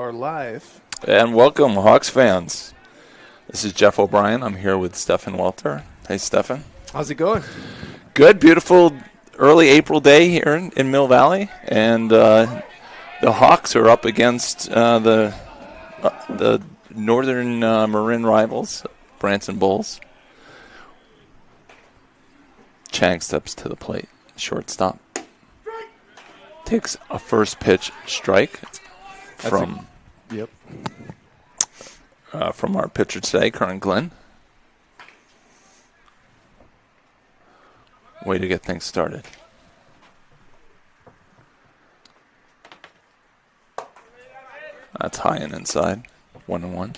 are live. And welcome, Hawks fans. This is Jeff O'Brien. I'm here with Stefan Welter. Hey, Stefan. How's it going? Good, beautiful early April day here in Mill Valley. And the Hawks are up against the Northern Marin rivals, Branson Bulls. Chang steps to the plate. Shortstop. Takes a first pitch strike from our pitcher today, Curran Glenn. Way to get things started. That's high and inside. 1-1.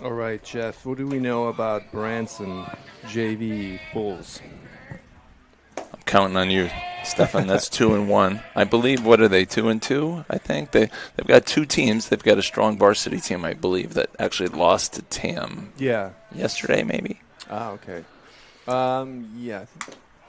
All right, Jeff, what do we know about Branson JV Bulls? I'm counting on you, Stefan. That's 2-1. I believe, what are they, 2-2? I think they've got two teams. They've got a strong varsity team, I believe, that actually lost to TAM. Yeah. Yesterday, maybe. Ah, okay. Yeah.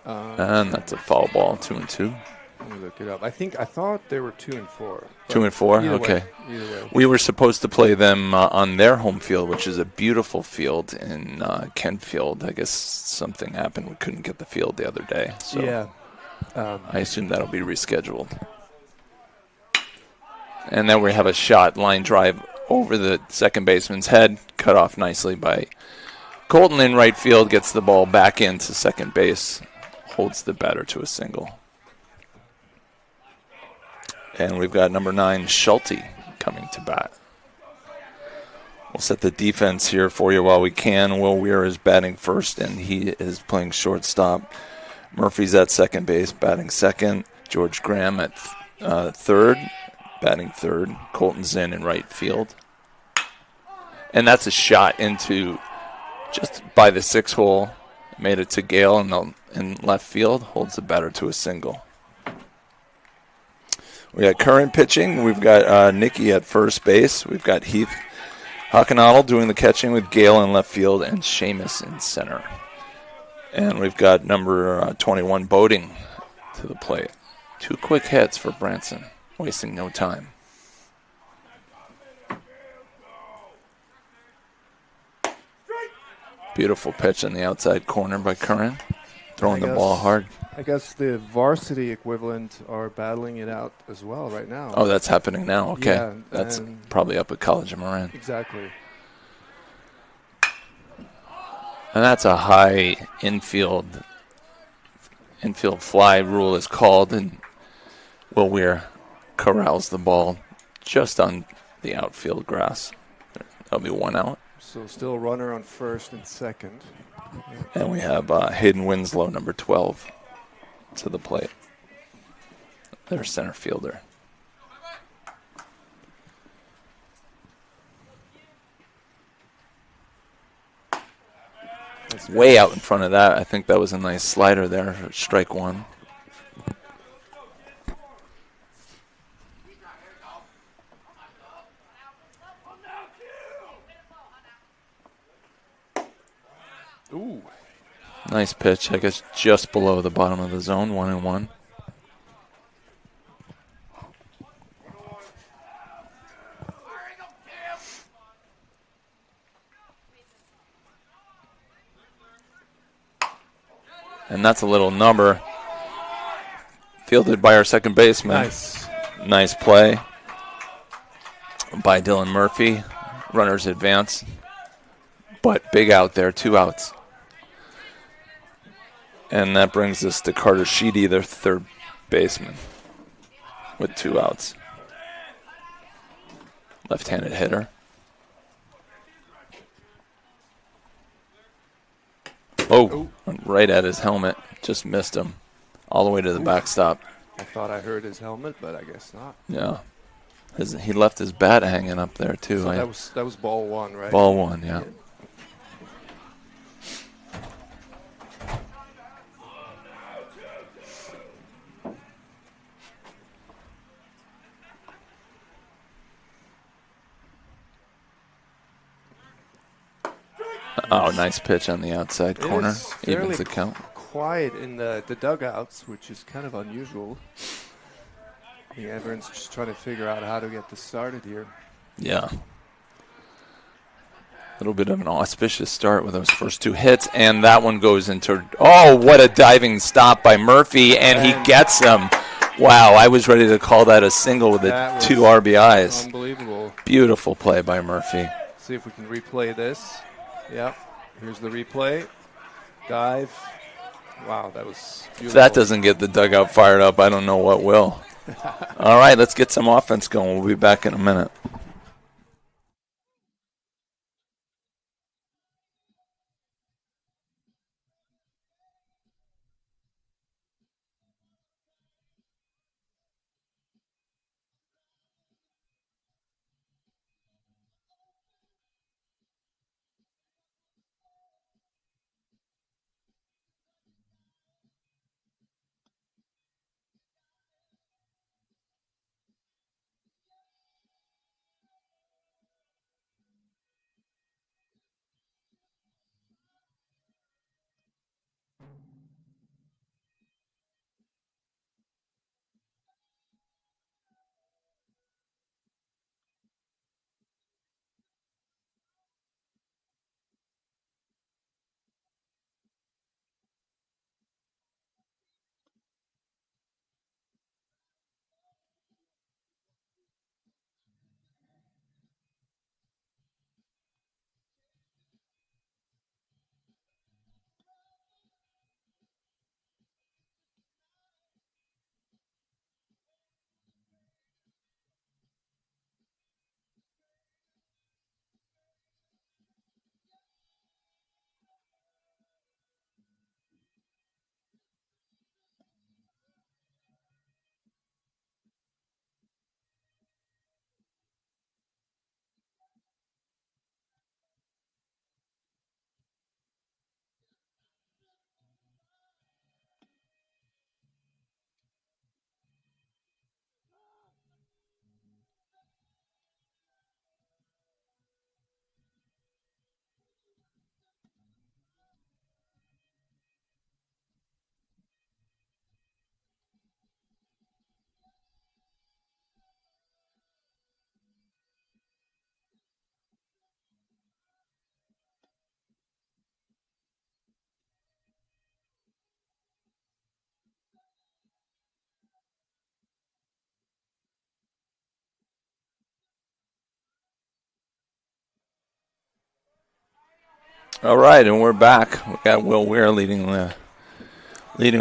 And that's a foul ball, 2-2. Let me look it up. I thought they were 2-4. 2-4. Okay. Either way. We were supposed to play them on their home field, which is a beautiful field in Kentfield. I guess something happened. We couldn't get the field the other day. So Yeah. I assume that'll be rescheduled. And then we have a shot, line drive over the second baseman's head, cut off nicely by Colton in right field, gets the ball back into second base, holds the batter to a single. And we've got number 9, Schulte, coming to bat. We'll set the defense here for you while we can. Will Weir is batting first, and he is playing shortstop. Murphy's at second base, batting second. George Graham at third, batting third. Colton's in right field. And that's a shot into just by the 6 hole. Made it to Gale in left field, holds the batter to a single. We got current pitching. We've got Nicky at first base. We've got Heath Hockenottle doing the catching with Gale in left field and Seamus in center. And we've got number 21 Boating to the plate. 2 quick hits for Branson, wasting no time. Beautiful pitch in the outside corner by Curran, throwing the ball hard. I guess the varsity equivalent are battling it out as well right now. Oh, that's happening now. Okay. Yeah, that's probably up at College of Marin. Exactly. And that's a high infield fly rule is called, and Will Weir corrals the ball just on the outfield grass. That'll be 1 out. So still runner on first and second. And we have Hayden Winslow, number 12, to the plate. Their center fielder. That's way out in front of that. I think that was a nice slider there. Strike 1. Ooh. Nice pitch, I guess just below the bottom of the zone, 1-1. And that's a little number fielded by our second baseman. Nice play by Dylan Murphy. Runners advance, but big out there, 2 outs. And that brings us to Carter Sheedy, their third baseman, with 2 outs. Left-handed hitter. Oh, went right at his helmet. Just missed him. All the way to the backstop. I thought I heard his helmet, but I guess not. Yeah. He left his bat hanging up there, too. So that was ball 1, right? Ball 1, yeah. Oh, nice pitch on the outside corner. Evens the count. quiet in the dugouts, which is kind of unusual. I think everyone's just trying to figure out how to get this started here. Yeah. A little bit of an auspicious start with those first 2 hits, and that one goes into, oh, what a diving stop by Murphy, and he gets them. Wow, I was ready to call that a single with the 2 RBIs. Unbelievable. Beautiful play by Murphy. See if we can replay this. Yep, here's the replay. Dive. Wow, that was beautiful. If that doesn't get the dugout fired up, I don't know what will. All right, let's get some offense going. We'll be back in a minute. All right, and we're back. We got Will Weir leading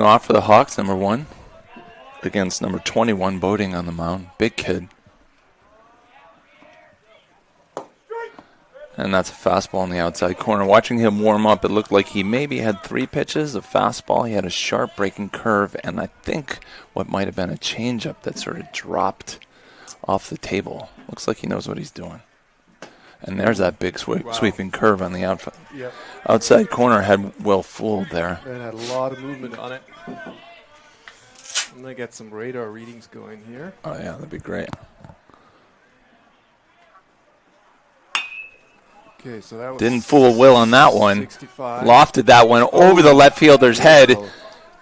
off for the Hawks, number 1, against number 21, Boating on the mound. Big kid. And that's a fastball in the outside corner. Watching him warm up, it looked like he maybe had 3 pitches, a fastball. He had a sharp breaking curve, and I think what might have been a changeup that sort of dropped off the table. Looks like he knows what he's doing. And there's that big sweeping curve on the outside corner. Had Will fooled there. It had a lot of movement on it. I'm going to get some radar readings going here. Oh, yeah, that'd be great. Okay, so that was didn't fool Will on that one. 65. Lofted that one over the left fielder's head,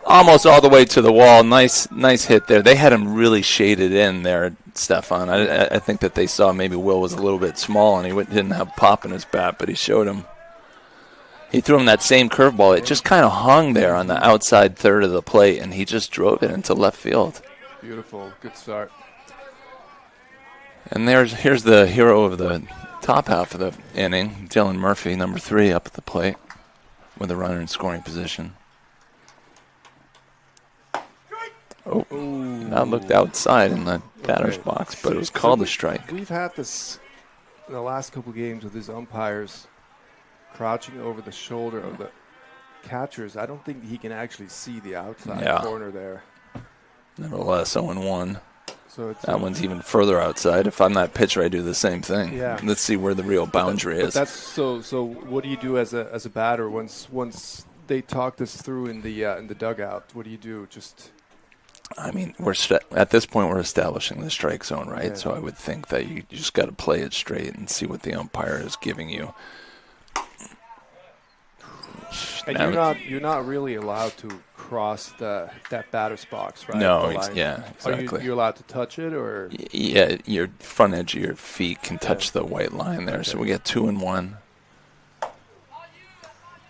almost all the way to the wall. Nice hit there. They had him really shaded in there, Stefan. I think that they saw maybe Will was a little bit small and he didn't have pop in his bat, but he showed him. He threw him that same curveball. It just kind of hung there on the outside third of the plate, and he just drove it into left field. Beautiful. Good start. And here's the hero of the top half of the inning, Dylan Murphy, number 3, up at the plate with a runner in scoring position. Oh, that looked outside in the batter's box, but it was called a strike. We've had this in the last couple games with these umpires crouching over the shoulder of the catchers. I don't think he can actually see the outside corner there. Nevertheless, 0-1. So it's that one's even further outside. If I'm that pitcher, I do the same thing. Yeah. Let's see where the real boundary is. That's so what do you do as a batter once they talk this through in the dugout? What do you do? I mean, at this point we're establishing the strike zone, right? Yeah. So I would think that you just got to play it straight and see what the umpire is giving you. pitch. And you're not really allowed to cross that batter's box, right? No, The line. yeah, exactly. Are you allowed to touch it, or? Yeah, your front edge of your feet can touch the white line there. Okay. So we get 2-1.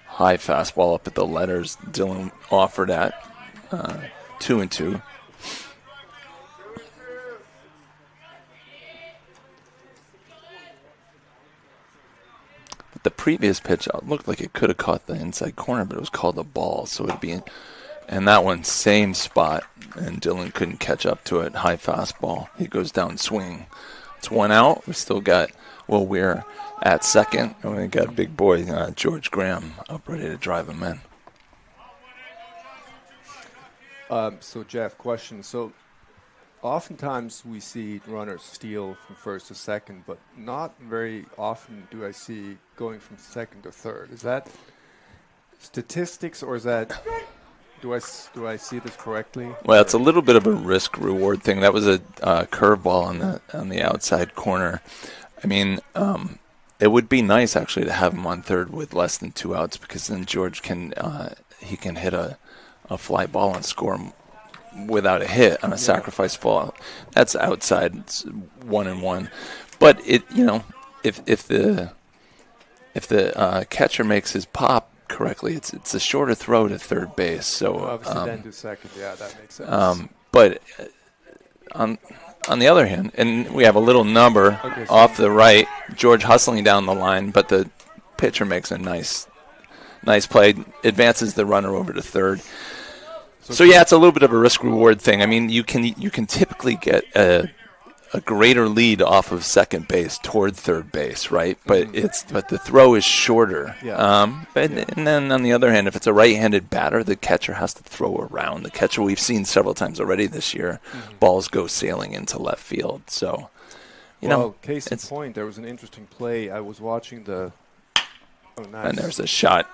High fastball up at the letters. Dylan offered at 2-2. The previous pitch looked like it could have caught the inside corner, but it was called a ball, so it'd be and that one, same spot, and Dylan couldn't catch up to it. High fastball. He goes down swing. It's 1 out. We still got Will Weir at second, and we got big boy George Graham up ready to drive him in. So, Jeff, question. So, oftentimes we see runners steal from first to second, but not very often do I see going from second to third. Is that statistics, or is that do I see this correctly? Well, it's a little bit of a risk-reward thing. That was a curveball on the outside corner. I mean, it would be nice actually to have him on third with less than 2 outs, because then George can hit a fly ball and score him without a hit on a sacrifice ball. That's outside. It's 1-1. But if the catcher makes his pop correctly, it's a shorter throw to third base. So obviously then to second. Yeah, that makes sense. But on the other hand, and we have a little number off the right, George hustling down the line, but the pitcher makes a nice play, advances the runner over to third. So yeah, it's a little bit of a risk-reward thing. I mean, you can typically get a greater lead off of second base toward third base, right? But the throw is shorter. Yeah. And then on the other hand, if it's a right-handed batter, the catcher has to throw around. The catcher, we've seen several times already this year, balls go sailing into left field. So, case in point, there was an interesting play. I was watching the. Oh, nice. And there's a shot.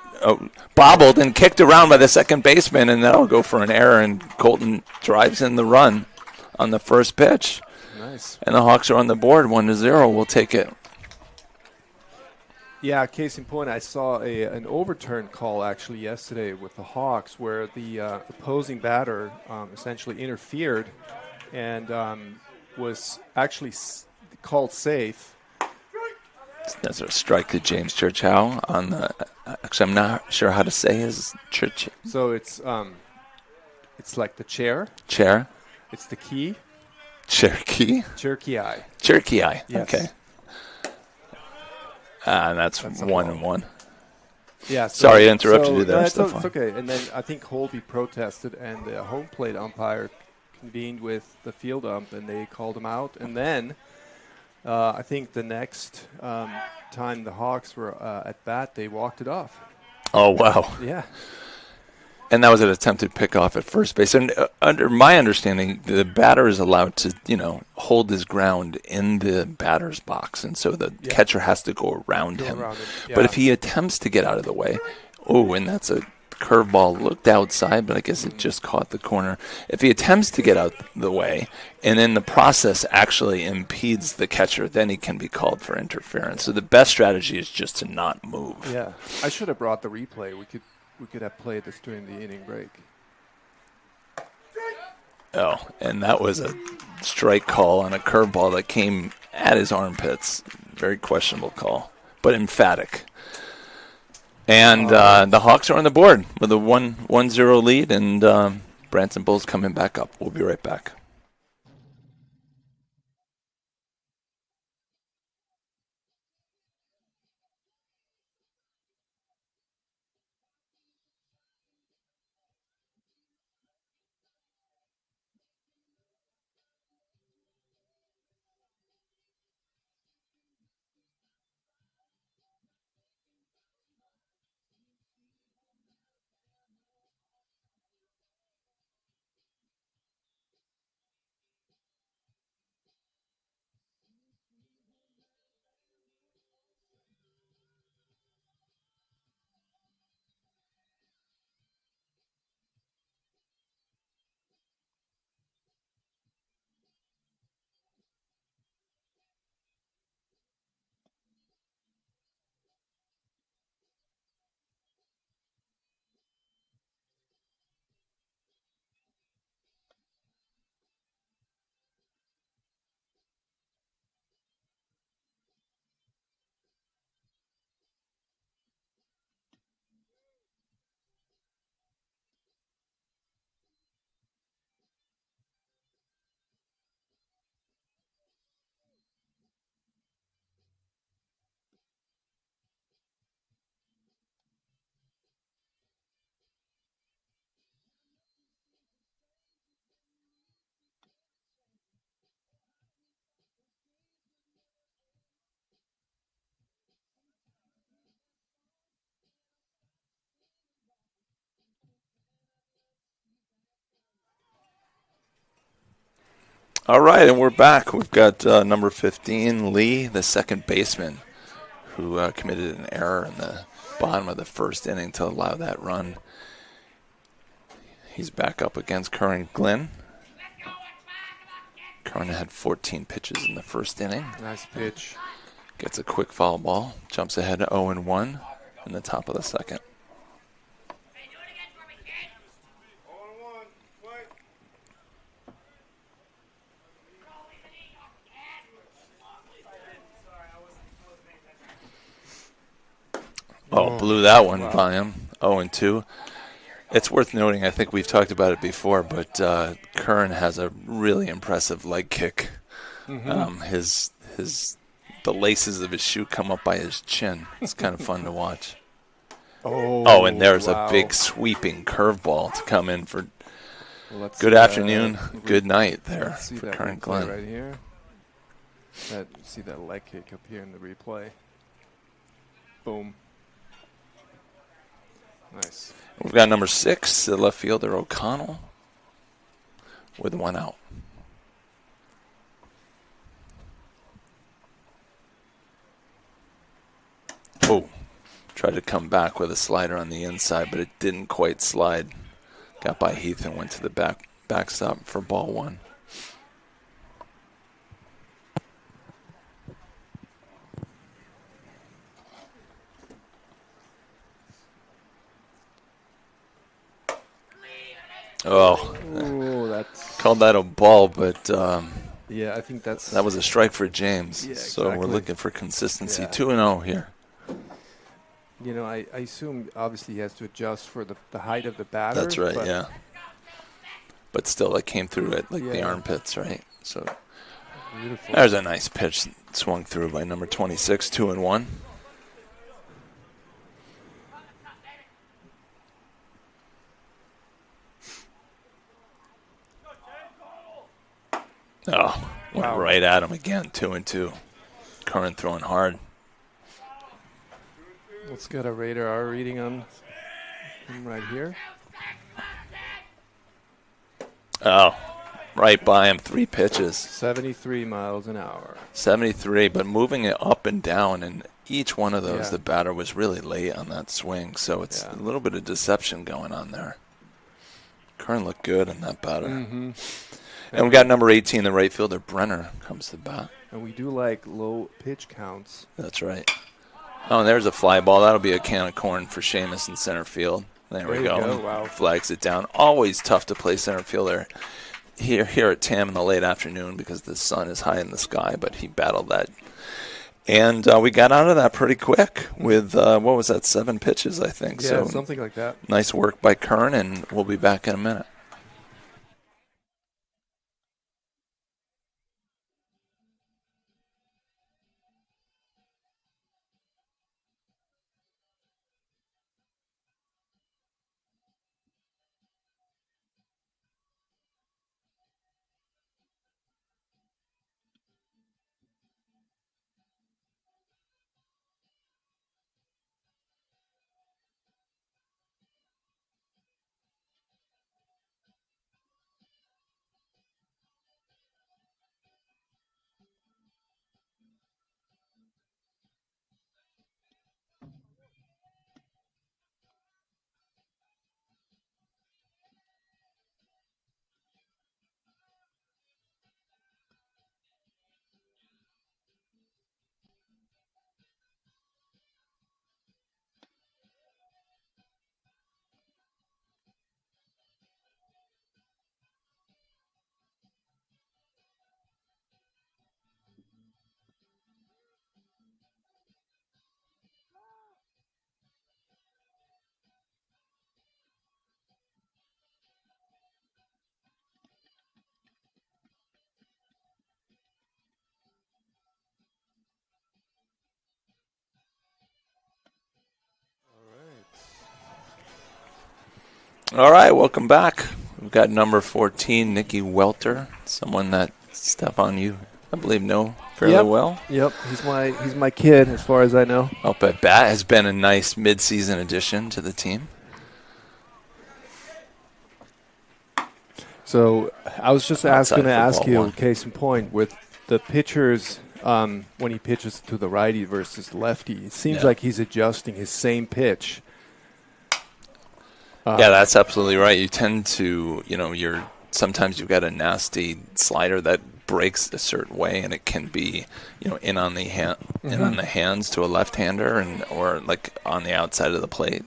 Bobbled and kicked around by the second baseman, and that'll go for an error, and Colton drives in the run on the first pitch. Nice. And the Hawks are on the board, 1-0. We'll take it. Yeah, case in point, I saw an overturn call actually yesterday with the Hawks, where the opposing batter essentially interfered and was actually called safe. That's a strike to James Churchow on the. Actually, I'm not sure how to say his church. So it's like the chair. Chair. It's the key. Cherokee. Cherokee eye. Cherokee eye. Yes. Okay. And that's 1-1. Yeah. Sorry, I interrupted you there. No, it's okay. And then I think Holby protested, and the home plate umpire convened with the field ump, and they called him out. And then. I think the next time the Hawks were at bat, they walked it off. Oh, wow. Yeah. And that was an attempted pickoff at first base. And under my understanding, the batter is allowed to, hold his ground in the batter's box. And so the catcher has to go around him. Yeah. But if he attempts to get out of the way, and that's a curveball, looked outside, but I guess it just caught the corner. If he attempts to get out the way and in the process actually impedes the catcher, then he can be called for interference. So the best strategy is just to not move. Yeah, I should have brought the replay. We could have played this during the inning break. Oh, and that was a strike call on a curveball that came at his armpits. Very questionable call, but emphatic. And the Hawks are on the board with a 1-0 lead, and Branson Bulls coming back up. We'll be right back. All right, and we're back. We've got number 15, Lee, the second baseman, who committed an error in the bottom of the first inning to allow that run. He's back up against Curran Glenn. Curran had 14 pitches in the first inning. Nice pitch. Gets a quick foul ball, jumps ahead to 0-1 in the top of the second. Oh, blew that one by him. 0-2. It's worth noting, I think we've talked about it before, but Curran has a really impressive leg kick. Mm-hmm. The laces of his shoe come up by his chin. It's kind of fun to watch. Oh, and there's a big sweeping curveball to come in for good afternoon, good night there for Curran Glenn. Right here. See that leg kick up here in the replay. Boom. Nice. We've got number 6, the left fielder O'Connell, with 1 out. Oh, tried to come back with a slider on the inside, but it didn't quite slide. Got by Heath and went to the backstop for ball 1. Oh, that's called that a ball, but yeah, I think that was a strike for James. Yeah, so exactly. We're looking for consistency. Yeah. 2-0 here. You know, I assume obviously he has to adjust for the height of the batter. That's right, yeah. But still, it came through at the armpits, right? So beautiful. There's a nice pitch swung through by number 26, 2-1. Oh, went right at him again, 2-2. Curran throwing hard. Let's get a radar reading on him right here. Oh, right by him, 3 pitches. 73 miles an hour. 73, but moving it up and down, and each one of those, the batter was really late on that swing, so it's a little bit of deception going on there. Curran looked good in that batter. Mm-hmm. And we got number 18, the right fielder, Brenner, comes to bat. And we do like low pitch counts. That's right. Oh, and there's a fly ball. That'll be a can of corn for Seamus in center field. There we go. Wow. Flags it down. Always tough to play center fielder here at Tam in the late afternoon because the sun is high in the sky, but he battled that. And we got out of that pretty quick with, 7 pitches, I think. Yeah, so something like that. Nice work by Curran, and we'll be back in a minute. All right, welcome back. We've got number 14, Nicky Welter, someone that, Stefan, you, I believe, know fairly well. Yep, he's my kid as far as I know. Up at bat has been a nice mid-season addition to the team. So I was just going to ask you, one. case in point, with the pitchers, when he pitches to the righty versus lefty, it seems like he's adjusting his same pitch. Yeah, that's absolutely right. You tend to, sometimes you've got a nasty slider that breaks a certain way, and it can be, in on the hands to a left-hander, or like on the outside of the plate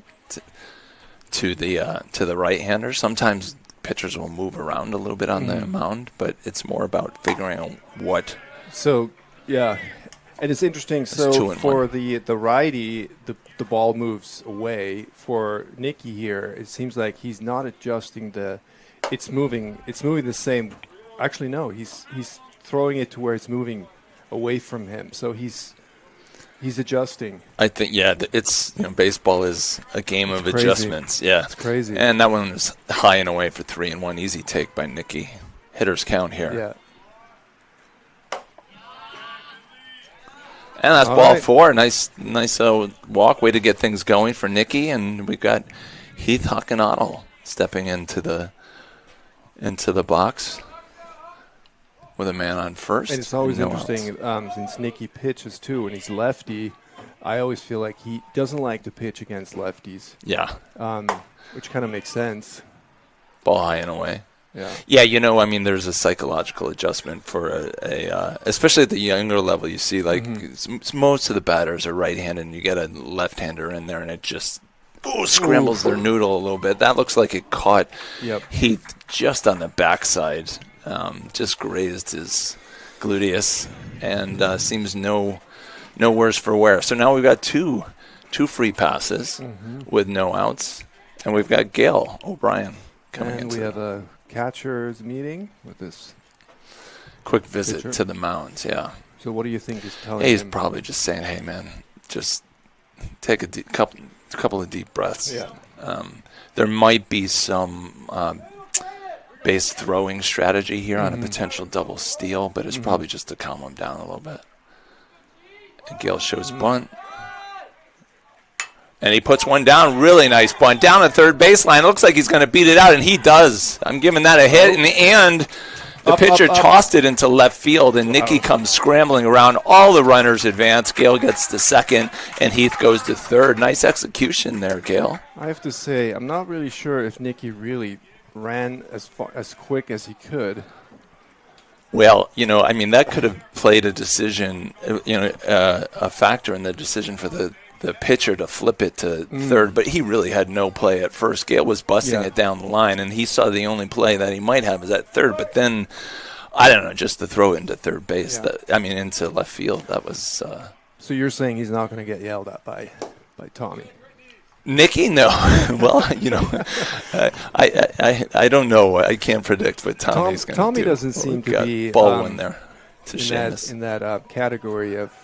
to the right-hander. Sometimes pitchers will move around a little bit on the mound, but it's more about figuring out what. So, yeah, and it's interesting. So for the righty, the ball moves away. For Nicky here, it seems like he's not adjusting it's moving the same. Actually, no, he's throwing it to where it's moving away from him. So he's adjusting. I think, it's baseball is a game of adjustments. Yeah, it's crazy. And that one was high and away for 3-1. Easy take by Nicky. Hitters count here. Yeah. And that's ball 4. Nice walk. Way to get things going for Nicky. And we've got Heath Hockenottle stepping into the box with a man on first. And it's always interesting since Nicky pitches too, and he's lefty. I always feel like he doesn't like to pitch against lefties. Yeah. Which kind of makes sense. Ball high and away. Yeah. Yeah, there's a psychological adjustment for especially at the younger level. You see, like, most of the batters are right-handed, and you get a left-hander in there, and it just scrambles their noodle a little bit. That looks like it caught Heath just on the backside, just grazed his gluteus, and seems no worse for wear. So now we've got two free passes with no outs, and we've got Gale O'Brien coming in. And we have a catcher's meeting with this quick visit pitcher to the mounds. Yeah. So what do you think he's telling him? He's probably just saying, "Hey, man, just take a couple of deep breaths." Yeah. There might be some base throwing strategy here on a potential double steal, but it's probably just to calm him down a little bit. And Gale shows bunt. And he puts one down, really nice bunt, down at third baseline. It looks like he's going to beat it out, and he does. I'm giving that a hit, and the pitcher tossed it into left field, and Nicky comes scrambling around. All the runners advance. Gale gets to second, and Heath goes to third. Nice execution there, Gale. I have to say, I'm not really sure if Nicky really ran as quick as he could. Well, that could have played a decision, a factor in the decision for the pitcher to flip it to third, but he really had no play at first. Gale was busting it down the line, and he saw the only play that he might have is at third, but then, I don't know, just to throw it into third base, into left field, that was... So you're saying he's not going to get yelled at by Tommy? Nicky, no. Well, I don't know. I can't predict what Tommy's going to do. Tommy doesn't seem to be... Baldwin there to Seamus. In that category of...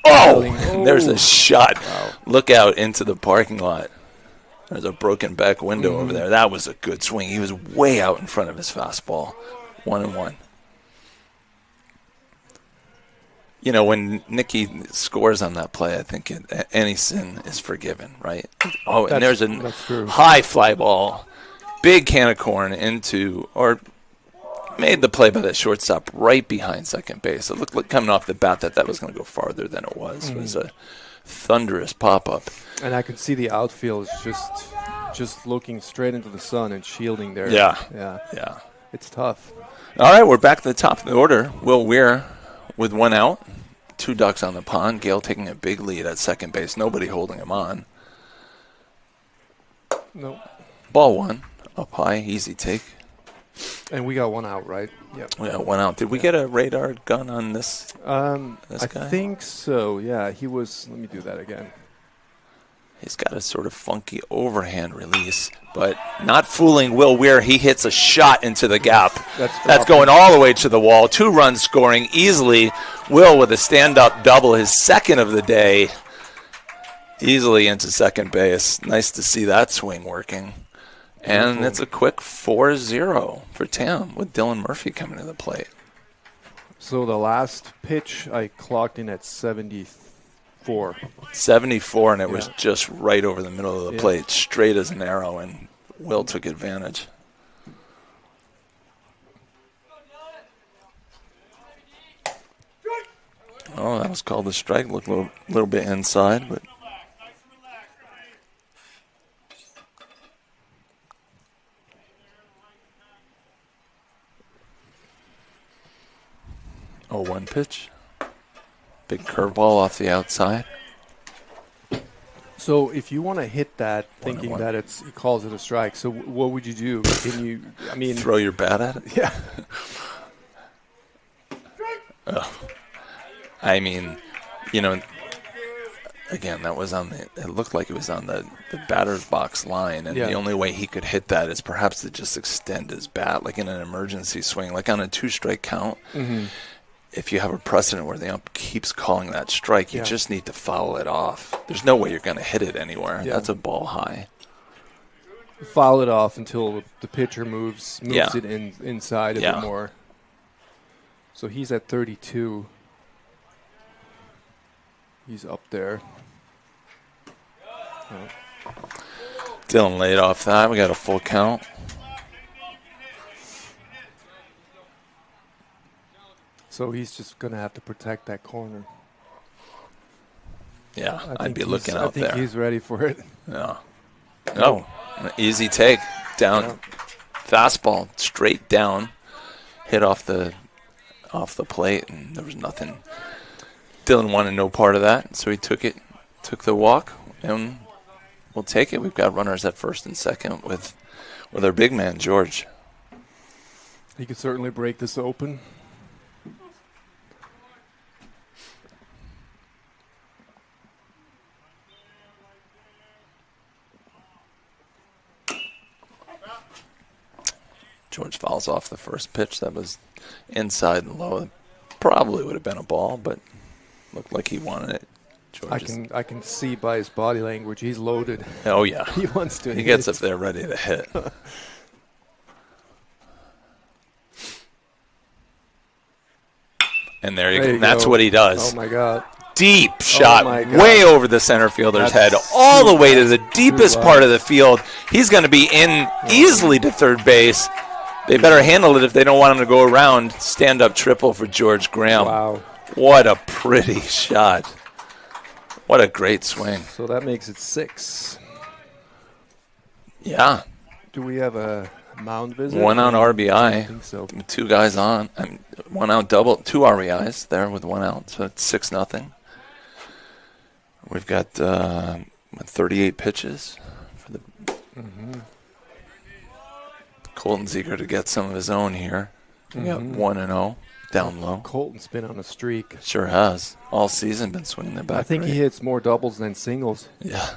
There's a shot. Wow. Look out into the parking lot. There's a broken back window over there. That was a good swing. He was way out in front of his fastball. 1-1. When Nicky scores on that play, I think any sin is forgiven, right? Oh, and there's a high fly ball. Big can of corn made the play by the shortstop right behind second base. It looked like coming off the bat that was going to go farther than it was. It was a thunderous pop-up. And I could see the outfield just looking straight into the sun and shielding there. Yeah. It's tough. All right, we're back to the top of the order. Will Weir with one out. 2 ducks on the pond. Gale taking a big lead at second base. Nobody holding him on. Nope. Ball 1. Up high. Easy take. And we got one out, right? Yep. We got one out. Did we get a radar gun on this guy? I think so, yeah. He was... Let me do that again. He's got a sort of funky overhand release, but not fooling Will Weir. He hits a shot into the gap. That's going all the way to the wall. 2 runs scoring easily. Will with a stand-up double, his second of the day, easily into second base. Nice to see that swing working. And it's a quick 4-0 for Tam with Dylan Murphy coming to the plate. So the last pitch I clocked in at 74. 74, and it was just right over the middle of the plate, straight as an arrow, and Will took advantage. Oh, that was called a strike. Looked a little bit inside, but. Oh, 1 pitch. Big curveball off the outside. So if you want to hit that, thinking 1-1. that he calls it a strike, so what would you do? Can you, I mean, Throw your bat at it? yeah. I mean, you know, again, that was it looked like it was on the batter's box line, and Yeah. the only way he could hit that is perhaps to just extend his bat, like in an emergency swing, like on a 2-strike count. Mm-hmm. If you have a precedent where the ump keeps calling that strike, you Yeah. just need to foul it off. There's no way you're going to hit it anywhere. Yeah. That's a ball high. Foul it off until the pitcher moves Yeah. it inside a Yeah. bit more. So he's at 32. He's up there. Oh. Dylan laid off that. We got a full count. So he's just going to have to protect that corner. Yeah, I I'd be think looking out there. I think he's ready for it. Yeah. No, an easy take down, Yeah. fastball straight down, hit off the plate, and there was nothing. Dylan wanted no part of that, so he took the walk, and we'll take it. We've got runners at first and second with our big man George. He could certainly break this open. George fouls off the first pitch. That was inside and low. Probably would have been a ball, but looked like he wanted it. George I can see by his body language he's loaded. Oh, yeah. He wants to He hit. gets up there ready to hit. And there you go. There you And that's go. what he does. Oh, my God. Deep shot, my God. way over the center fielder's head, That's all the too- way to the that's deepest too part low. of the field. He's going to be in easily to third base. They better handle it if they don't want him to go around. Stand-up triple for George Graham. Wow. What a pretty shot. What a great swing. So that makes it 6. Yeah. Do we have a mound visit? 1 out I RBI. think so. 2 guys on. 1 out double. 2 RBIs there with 1 out. So it's 6-0. We've got 38 pitches for the Colton's eager to get some of his own here. We got 1-0 down low. Colton's been on a streak. Sure has. All season been swinging the bat. I think right. he hits more doubles than singles. Yeah.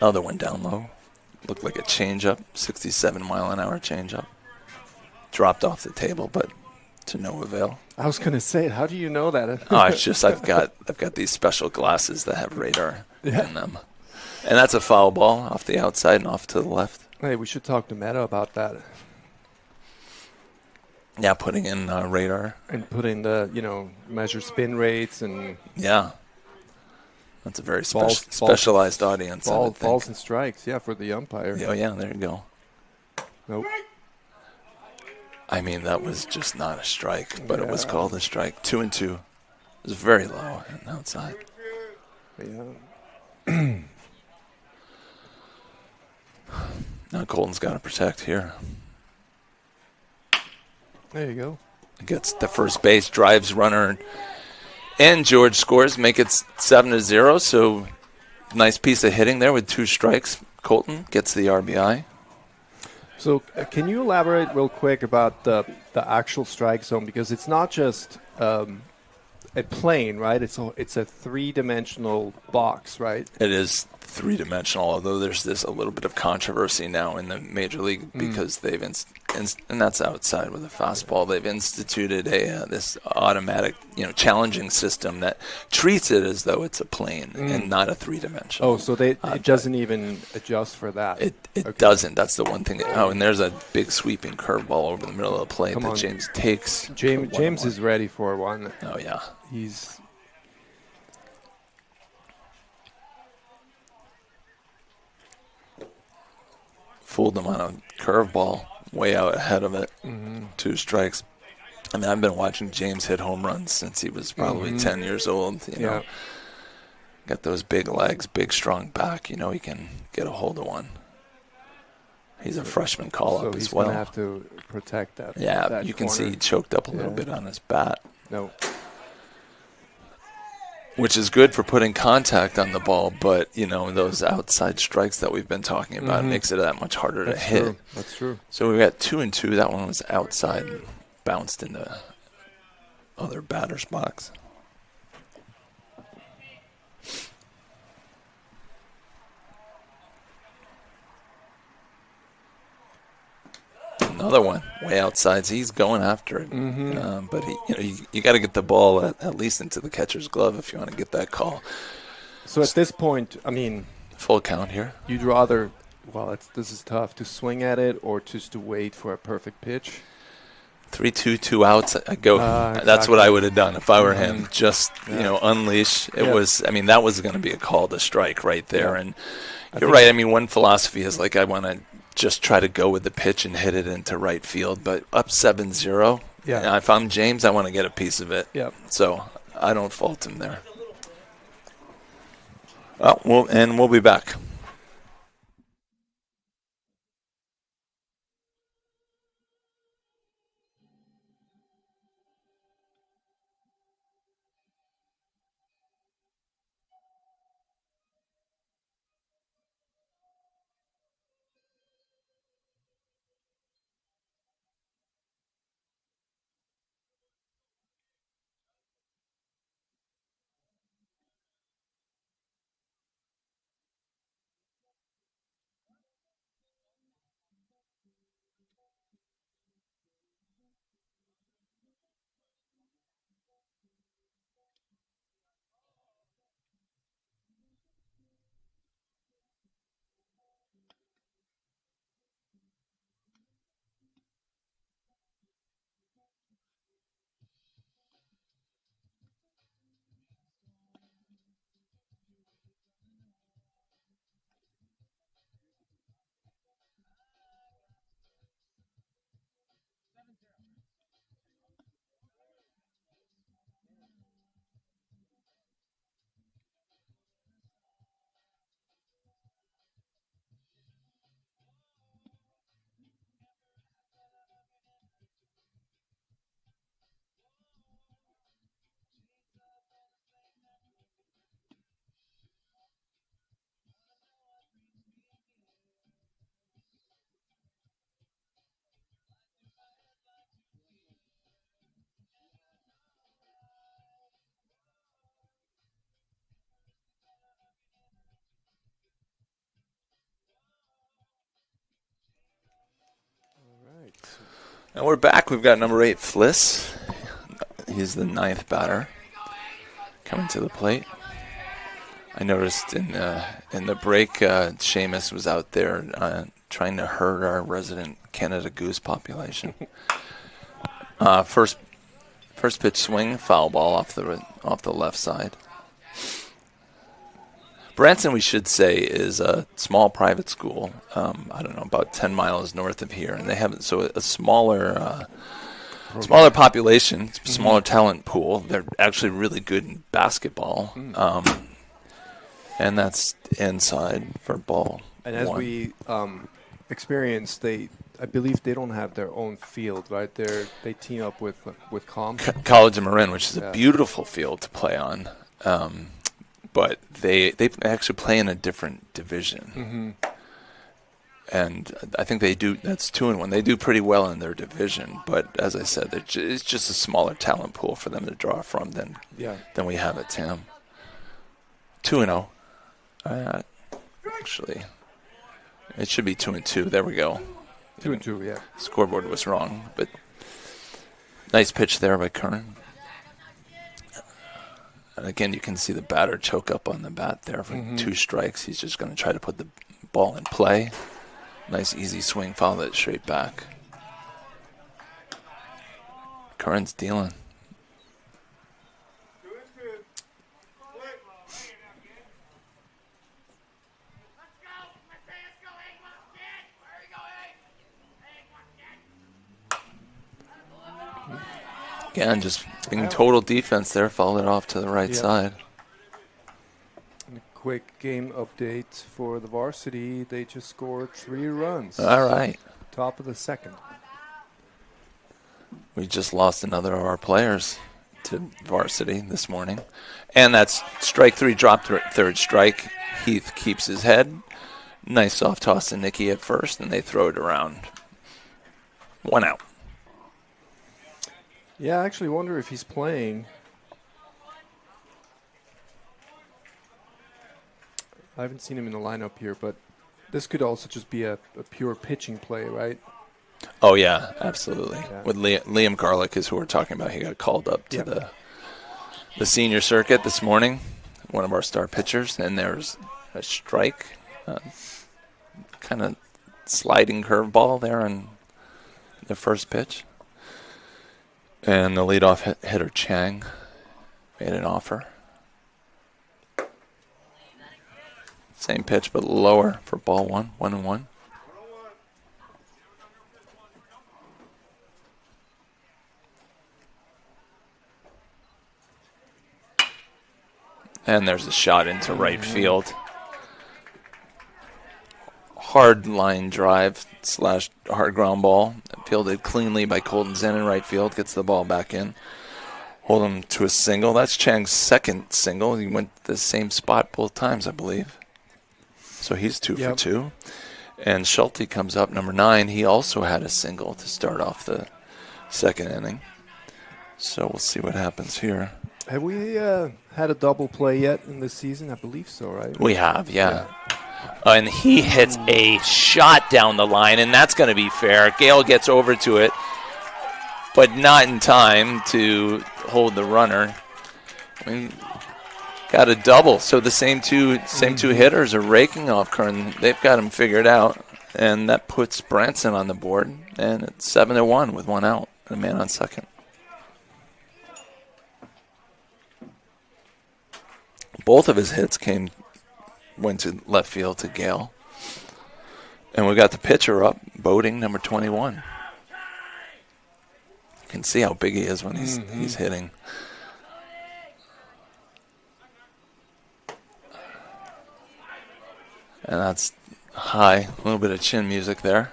Other one down low. Looked like a changeup, 67-mile-an-hour changeup. Dropped off the table, but to no avail. I was going to say it. How do you know that? Oh, it's just I've got these special glasses that have radar in them, and that's a foul ball off the outside and off to the left. Hey, we should talk to Meta about that Yeah, putting in radar. and put in the, measure spin rates and Yeah, that's a very Balls- specialized audience. I would think. balls and strikes. Yeah, for the umpire. Oh yeah, there you go. Nope. I mean, that was just not a strike, but it was Yeah. called a strike. 2-2. It was very low and outside. Yeah. Now Colton's got to protect here. There you go. Gets the first base, drives runner, and George scores, make it 7-0. So nice piece of hitting there with 2 strikes. Colton gets the RBI. So can you elaborate real quick about the actual strike zone? Because it's not just a plane, right? It's a 3-dimensional box, right? It is 3-dimensional, although there's a little bit of controversy now in the major league because they've and that's outside with a fastball. They've instituted this automatic, challenging system that treats it as though it's a plane and not a 3-dimensional. Oh, so it doesn't even adjust for that. It Okay. doesn't. That's the one thing. And there's a big sweeping curveball over the middle of the plate Come that on. James takes. James is ready for one. Oh yeah. He's Fooled him on a curveball. way out ahead of it. Mm-hmm. 2 strikes. I mean, I've been watching James hit home runs since he was probably 10 years old. You know, got those big legs, big strong back. You know, he can get a hold of one. He's a freshman call-up as well. So he's going to have to protect that. Yeah, that you can corner. see he choked up a little bit on his bat. No. Which is good for putting contact on the ball, but, you know, those outside strikes that we've been talking about makes it that much harder to hit. True. That's true. So we got 2-2. That one was outside and bounced in the other batter's box. Another one way outside. So he's going after it, but you got to get the ball at least into the catcher's glove if you want to get that call. So at this point, I mean, full count here. You'd rather, well, this is tough, to swing at it or just to wait for a perfect pitch. 3-2, 2 outs. I go. Exactly. That's what I would have done if I were him. Just unleash. It was. I mean, that was going to be a call to strike right there. And you're right. I mean, one philosophy is like I want to just try to go with the pitch and hit it into right field. But up 7-0. Yeah. If I'm James, I want to get a piece of it. Yeah. So I don't fault him there. Oh, we'll be back. And we're back. We've got number 8, Fliss. He's the 9th batter coming to the plate. I noticed in the break, Seamus was out there trying to herd our resident Canada Goose population. First pitch swing, foul ball off the left side. Branson, we should say, is a small private school. I don't know, about 10 miles north of here, and they have a smaller population, smaller talent pool. They're actually really good in basketball, and that's inside for ball. And as 1. we experienced, I believe they don't have their own field, right? They team up with Com. College of Marin, which is a beautiful field to play on. But they actually play in a different division. And I think they do. That's 2-1. They do pretty well in their division. But as I said, it's just a smaller talent pool for them to draw from than we have at TAM. 2-0. Actually, it should be 2-2. There we go. 2-2, yeah. Scoreboard was wrong, but nice pitch there by Curran. And again, you can see the batter choke up on the bat there for 2 strikes. He's just going to try to put the ball in play. Nice easy swing, follow it straight back. Curran's dealing. Again, just being total defense there, fouled it off to the right side. And a quick game update for the varsity. They just scored 3 runs. All right. Top of the second. We just lost another of our players to varsity this morning. And that's strike 3, drop third strike. Heath keeps his head. Nice soft toss to Nicky at first, and they throw it around. 1 out. Yeah, I actually wonder if he's playing. I haven't seen him in the lineup here, but this could also just be a pure pitching play, right? Oh, yeah, absolutely. Yeah. With Liam Garlick is who we're talking about. He got called up to the senior circuit this morning, one of our star pitchers, and there's a strike, kind of sliding curveball there on the first pitch. And the leadoff hitter, Chang, made an offer. Same pitch, but lower for ball 1, 1-1. And there's a shot into right field. Hard line drive / hard ground ball. Fielded cleanly by Colton Zen in right field. Gets the ball back in. Hold him to a single. That's Chang's second single. He went the same spot both times, I believe. So he's 2 for 2. And Schulte comes up, number 9. He also had a single to start off the second inning. So we'll see what happens here. Have we had a double play yet in this season? I believe so, right? We have, yeah. And he hits a shot down the line, and that's going to be fair. Gale gets over to it, but not in time to hold the runner. I mean, got a double. So the same two hitters are raking off Kern. They've got him figured out, and that puts Branson on the board, and it's 7-1 with 1 out, and a man on second. Both of his hits went to left field to Gale. And we got the pitcher up, Boating, number 21. You can see how big he is when he's hitting. And that's high, a little bit of chin music there.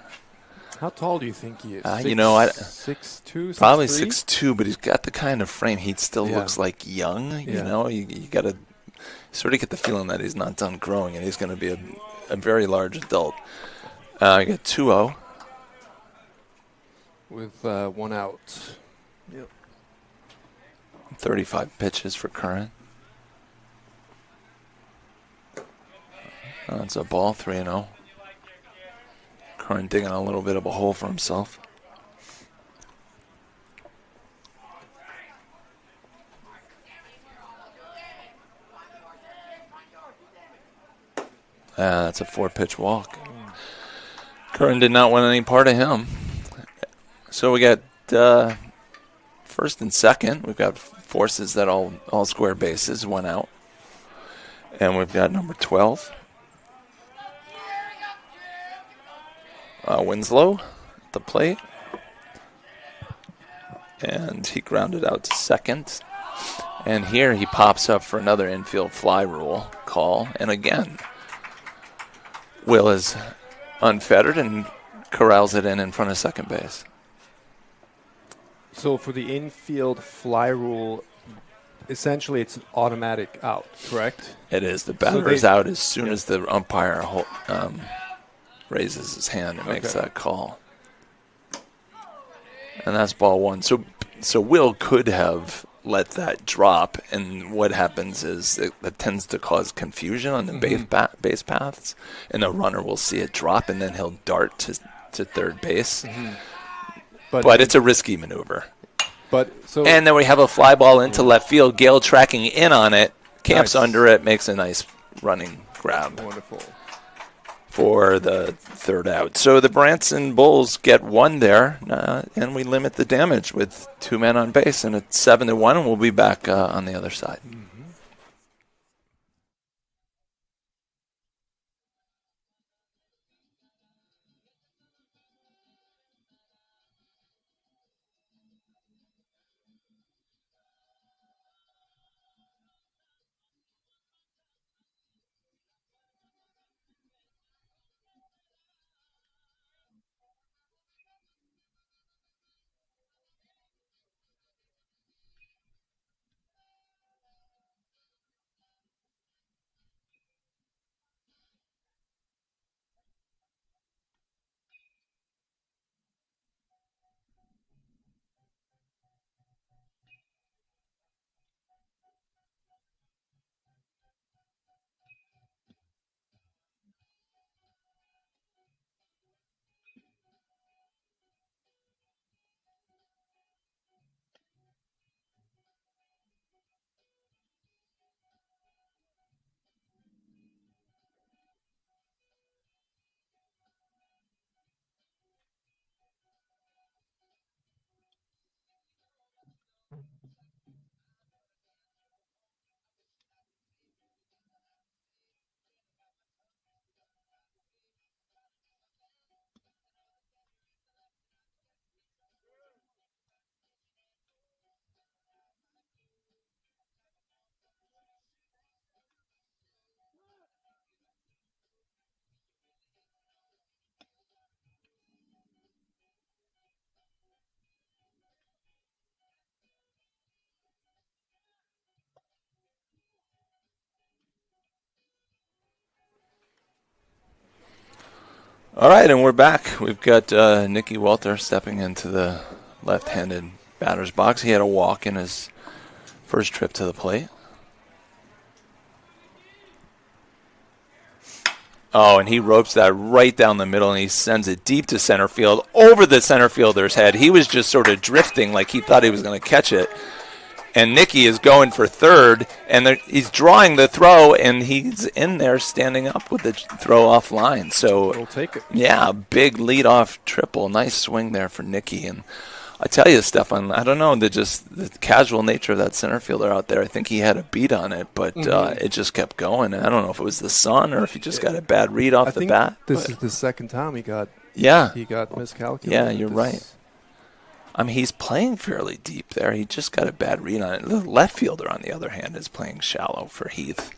How tall do you think he is? 6'2", probably 6'2", but he's got the kind of frame. He still looks like young. You know, you got to sort of get the feeling that he's not done growing, and he's going to be a very large adult. I got 2-0. With 1 out. Yep. 35 pitches for Curran. That's a ball, 3-0. Curran digging a little bit of a hole for himself. That's a 4-pitch walk. Curran did not want any part of him. So we got first and second. We've got forces that all square bases, 1 out. And we've got number 12. Winslow at the plate. And he grounded out to second. And here he pops up for another infield fly rule call. And again, Will is unfettered and corrals it in front of second base. So for the infield fly rule, essentially it's an automatic out, correct? It is. The batter is out as soon as the umpire raises his hand and makes that call. And that's ball 1. So Will could have let that drop, and what happens is it tends to cause confusion on the base paths, and the runner will see it drop, and then he'll dart to third base. But it's a risky maneuver. And then we have a fly ball into left field. Gale tracking in on it, camps under it, makes a nice running grab. Wonderful. For the third out. So the Branson Bulls get 1 there, and we limit the damage with 2 men on base, and it's 7-1, and we'll be back on the other side. All right, and we're back. We've got Nicky Walter stepping into the left-handed batter's box. He had a walk in his first trip to the plate. Oh, and he ropes that right down the middle, and he sends it deep to center field, over the center fielder's head. He was just sort of drifting like he thought he was going to catch it. And Nicky is going for third, and he's drawing the throw, and he's in there standing up with the throw off line. So we'll take it. Yeah, big leadoff triple. Nice swing there for Nicky. And I tell you, Stefan, I don't know, the casual nature of that center fielder out there. I think he had a beat on it, but it just kept going. And I don't know if it was the sun or if he just got a bad read off the bat. This is the second time he got miscalculated. Yeah, you're right. I mean, he's playing fairly deep there. He just got a bad read on it. The left fielder, on the other hand, is playing shallow for Heath.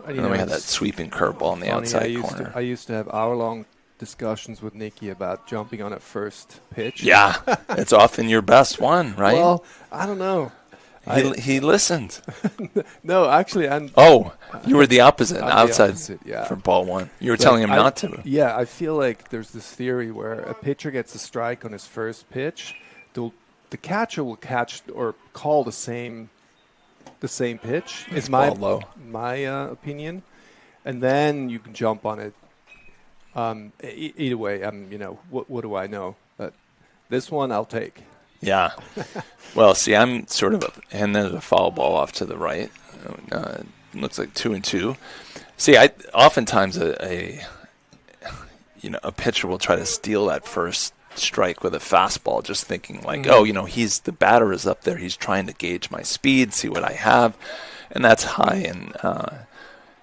And then we had that sweeping curveball in the outside corner. I used to have hour-long discussions with Nicky about jumping on at first pitch. Yeah, it's often your best one, right? Well, I don't know. He listened. No, actually, you were the opposite, outside for ball one. You were telling him not to. Yeah, I feel like there's this theory where a pitcher gets a strike on his first pitch, the catcher will catch or call the same pitch. Is my opinion, and then you can jump on it. Either way, what do I know? But this one I'll take. Yeah. Well, see, I'm sort of and there's a foul ball off to the right. Looks like 2-2. See, oftentimes a pitcher will try to steal that first strike with a fastball, just thinking like, he's the batter is up there. He's trying to gauge my speed, see what I have, and that's high.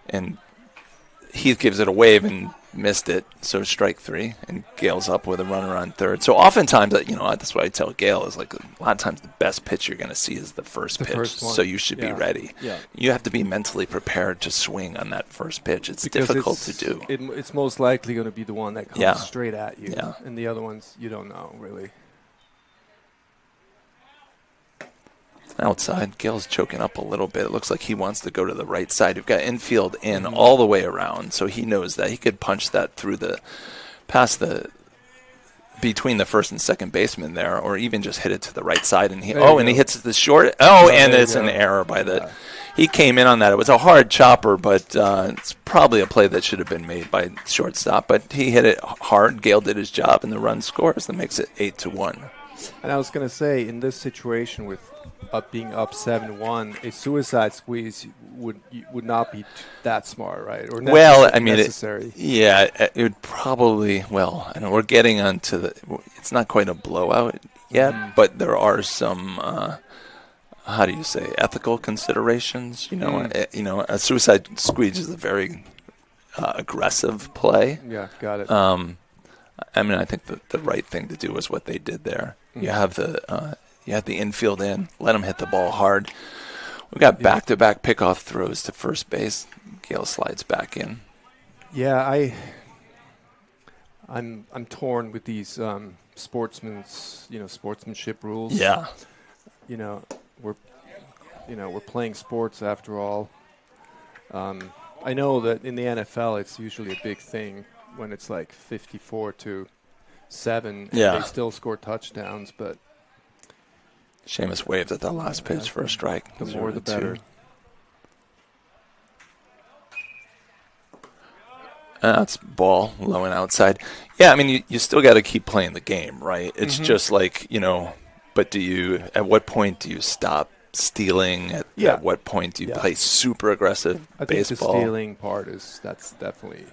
And Heath gives it a wave and missed it, so strike three, and Gale's up with a runner on third. So oftentimes, that's what I tell Gale is like a lot of times the best pitch you're going to see is the first pitch. So you should be ready. Yeah. You have to be mentally prepared to swing on that first pitch. It's difficult to do. It's most likely going to be the one that comes straight at you, and the other ones you don't know really. Outside, Gale's choking up a little bit. It looks like he wants to go to the right side. You've got infield in all the way around, so he knows that he could punch that through between the first and second baseman there, or even just hit it to the right side. And he hits the short. And it's an error by the. He came in on that. It was a hard chopper, but it's probably a play that should have been made by shortstop. But he hit it hard. Gale did his job, and the run scores. That makes it 8-1. And I was going to say, in this situation with being up 7-1, a suicide squeeze would not be that smart, right? Or necessary. It would probably. Well, I know we're getting onto it's not quite a blowout yet, but there are some. How do you say, ethical considerations? A suicide squeeze is a very aggressive play. Yeah, got it. I think the right thing to do is what they did there. You have the infield in, let him hit the ball hard. We got back-to-back pickoff throws to first base. Gale slides back in. Yeah, I'm torn with these sportsmanship rules. Yeah. We're playing sports after all. I know that in the NFL it's usually a big thing when it's like 54-7, and they still score touchdowns, but Seamus waved at that last pitch for a strike. The more the better. That's ball, low and outside. Yeah, you still got to keep playing the game, right? It's just like, but at what point do you stop stealing? At what point do you play super aggressive baseball? I think the stealing part that's definitely.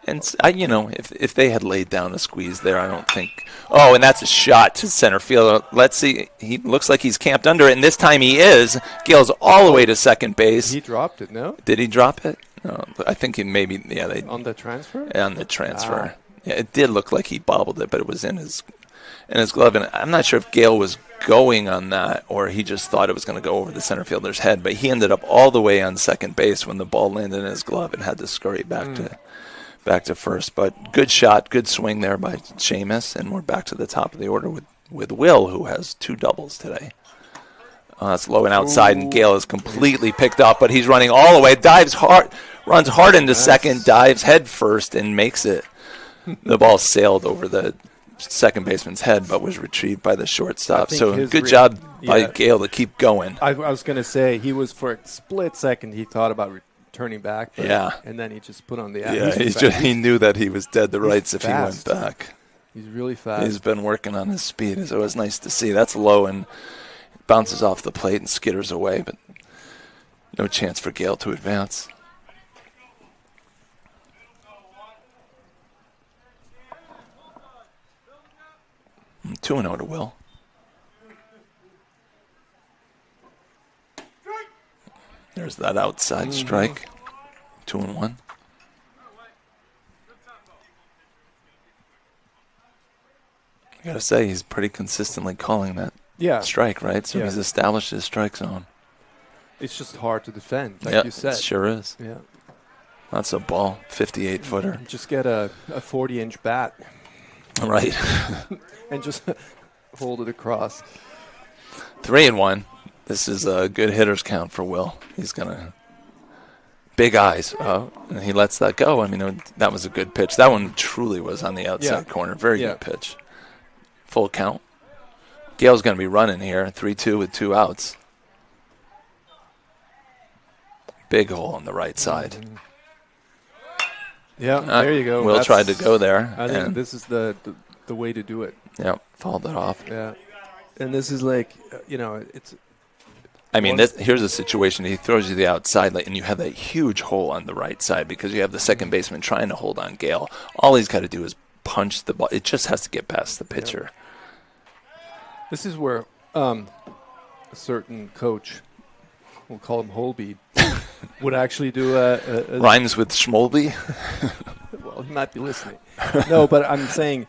And if they had laid down a squeeze there, I don't think. Oh, and that's a shot to center field. Let's see. He looks like he's camped under it, and this time he is. Gale's all the way to second base. He dropped it. No. Did he drop it? No. I think he maybe. Yeah. On the transfer. On the transfer. Yeah, it did look like he bobbled it, but it was in his glove, and I'm not sure if Gale was going on that or he just thought it was going to go over the center fielder's head. But he ended up all the way on second base when the ball landed in his glove and had to scurry back to first. But good shot, good swing there by Seamus, and we're back to the top of the order with Will, who has 2 doubles today. It's low and outside, and Gale is completely picked up, but he's running all the way, dives hard, runs hard into second, dives head first, and makes it. The ball sailed over the second baseman's head, but was retrieved by the shortstop. So good job by Gale to keep going. I was going to say he was for a split second. He thought about turning back. And then he just put on the he knew that he was dead to rights if he went back. He's really fast. He's been working on his speed. It's always nice to see. That's low and bounces off the plate and skitters away, but no chance for Gale to advance. 2-0 to Will. There's that outside strike. 2-1. I gotta say, he's pretty consistently calling that strike, right? So he's established his strike zone. It's just hard to defend, like you said. It sure is. Yeah. That's a ball, 58-footer. Just get a 40-inch bat. Right. And just hold it across. 3-1. This is a good hitter's count for Will. He's going to big eyes. And he lets that go. I mean, that was a good pitch. That one truly was on the outside corner. Very good pitch. Full count. Gale's going to be running here. 3-2 with 2 outs. Big hole on the right side. Yeah, there you go. Will tried to go there. I think this is the way to do it. Yep, fouled it off. Yeah, and this is like, it's. I mean, here's a situation. He throws you the outside, and you have that huge hole on the right side because you have the second baseman trying to hold on Gale. All he's got to do is punch the ball. It just has to get past the pitcher. This is where a certain coach, we'll call him Holby, would actually do a rhymes with Schmolby. Well, he might be listening. No, but I'm saying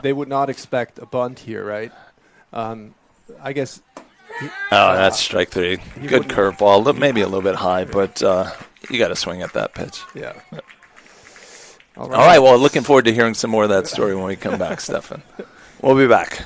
they would not expect a bunt here, right? I guess. That's strike 3. Good curveball, maybe a little bit high, but you got to swing at that pitch. Yeah. All right. Well, looking forward to hearing some more of that story when we come back, Stefan. We'll be back.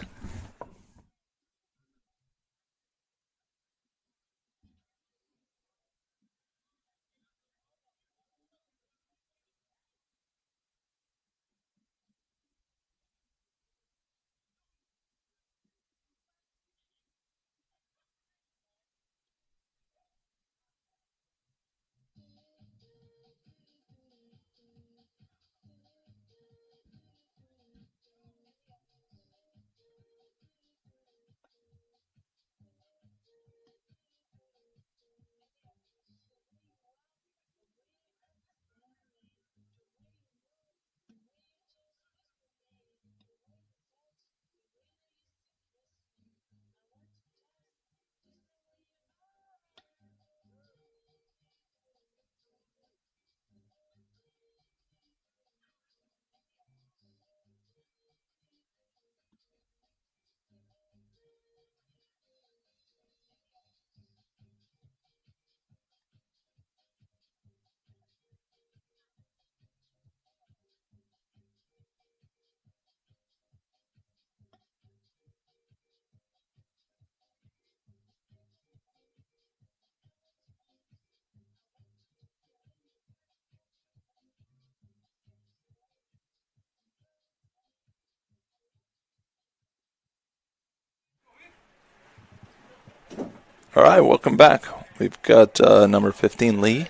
All right, welcome back. We've got number 15, Lee.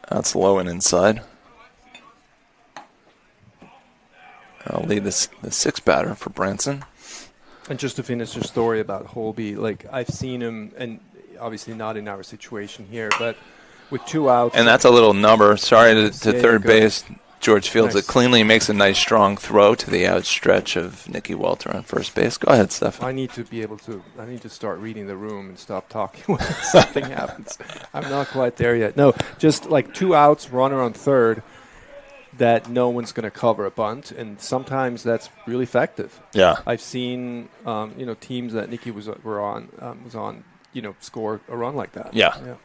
That's low and inside. I'll lead the 6th batter for Branson. And just to finish the story about Holby, like I've seen him, and obviously not in our situation here, but with 2 outs. And that's a little number. Sorry to third base. George fields it cleanly, makes a nice strong throw to the outstretch of Nicky Walter on first base. Go ahead, Steph. I need to start reading the room and stop talking when something happens. I'm not quite there yet. No, just like 2 outs, runner on third, that no one's going to cover a bunt, and sometimes that's really effective. Yeah. I've seen, teams that Nicky was on, score a run like that. Yeah.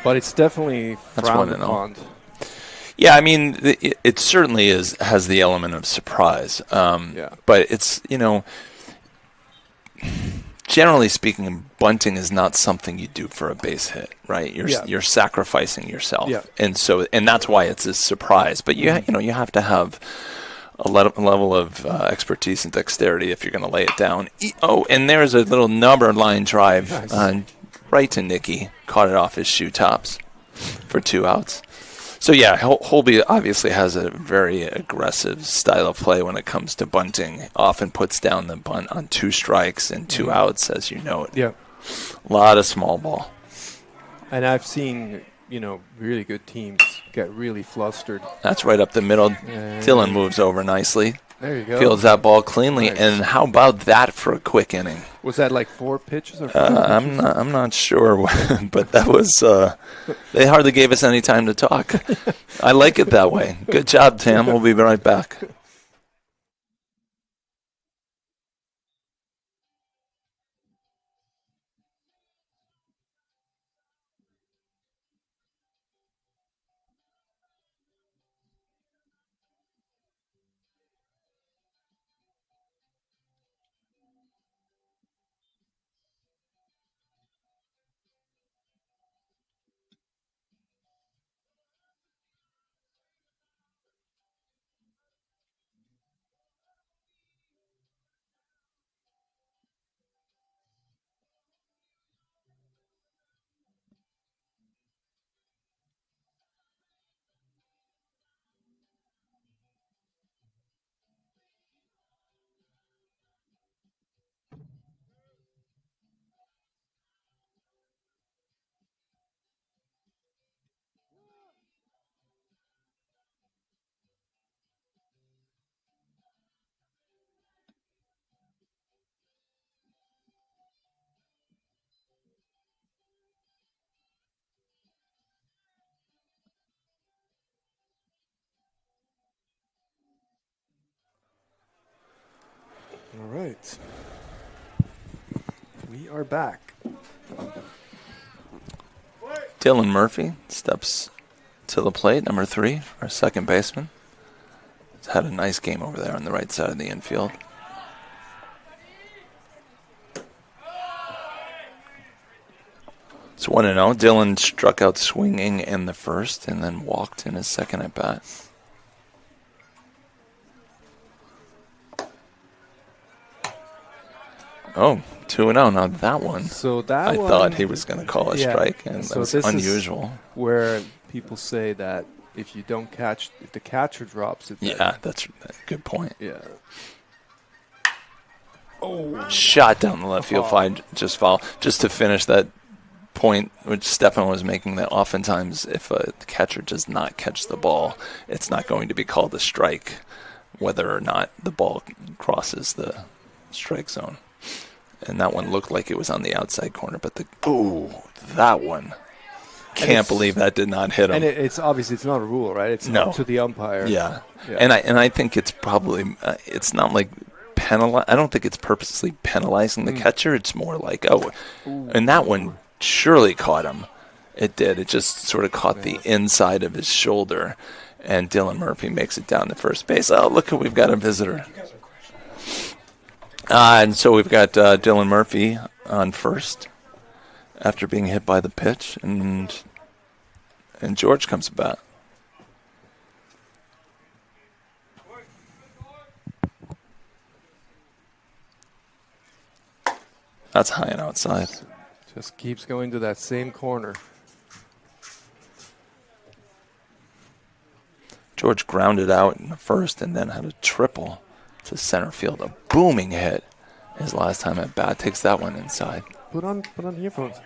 But it's definitely frowned upon. Yeah, I mean, it certainly has the element of surprise. But it's, generally speaking, bunting is not something you do for a base hit, right? You're sacrificing yourself, and that's why it's a surprise. But you have to have a level of expertise and dexterity if you're going to lay it down. And there's a little number line drive right to Nicky, caught it off his shoe tops for 2 outs. So yeah, Holby obviously has a very aggressive style of play when it comes to bunting. Often puts down the bunt on 2 strikes and 2 outs, as you know. Yeah, a lot of small ball. And I've seen really good teams get really flustered. That's right up the middle. Dylan moves over nicely. There you go. Fields that ball cleanly, Nice. And how about that for a quick inning? Was that like 4 pitches or 5 pitches? I'm not sure, but that was. They hardly gave us any time to talk. I like it that way. Good job, Tam. We'll be right back. All right. We are back. Dylan Murphy steps to the plate, number 3, our second baseman. He's had a nice game over there on the right side of the infield. It's 1-0. Dylan struck out swinging in the first and then walked in his second at bat. Oh, 2-0. Now that one, So that I thought he was going to call a strike, and so that's this unusual. Is where people say that if the catcher drops it. Yeah, that's a good point. Yeah. Shot down the left field line, just foul. Just to finish that point, which Stefan was making, that oftentimes if a catcher does not catch the ball, it's not going to be called a strike, whether or not the ball crosses the strike zone. And that one looked like it was on the outside corner, but that one. Can't believe that did not hit him. And it's obviously it's not a rule, right? It's up to the umpire. Yeah. And I think it's probably it's not like I don't think it's purposely penalizing the catcher. It's more like and that one surely caught him. It did. It just sort of caught the inside of his shoulder, and Dylan Murphy makes it down to first base. Oh, look, we've got a visitor. And so we've got Dylan Murphy on first after being hit by the pitch, and George comes about. That's high and outside. Just keeps going to that same corner. George grounded out in the first and then had a triple to center field. A booming hit his last time at bat. Takes that one inside. Put on earphones.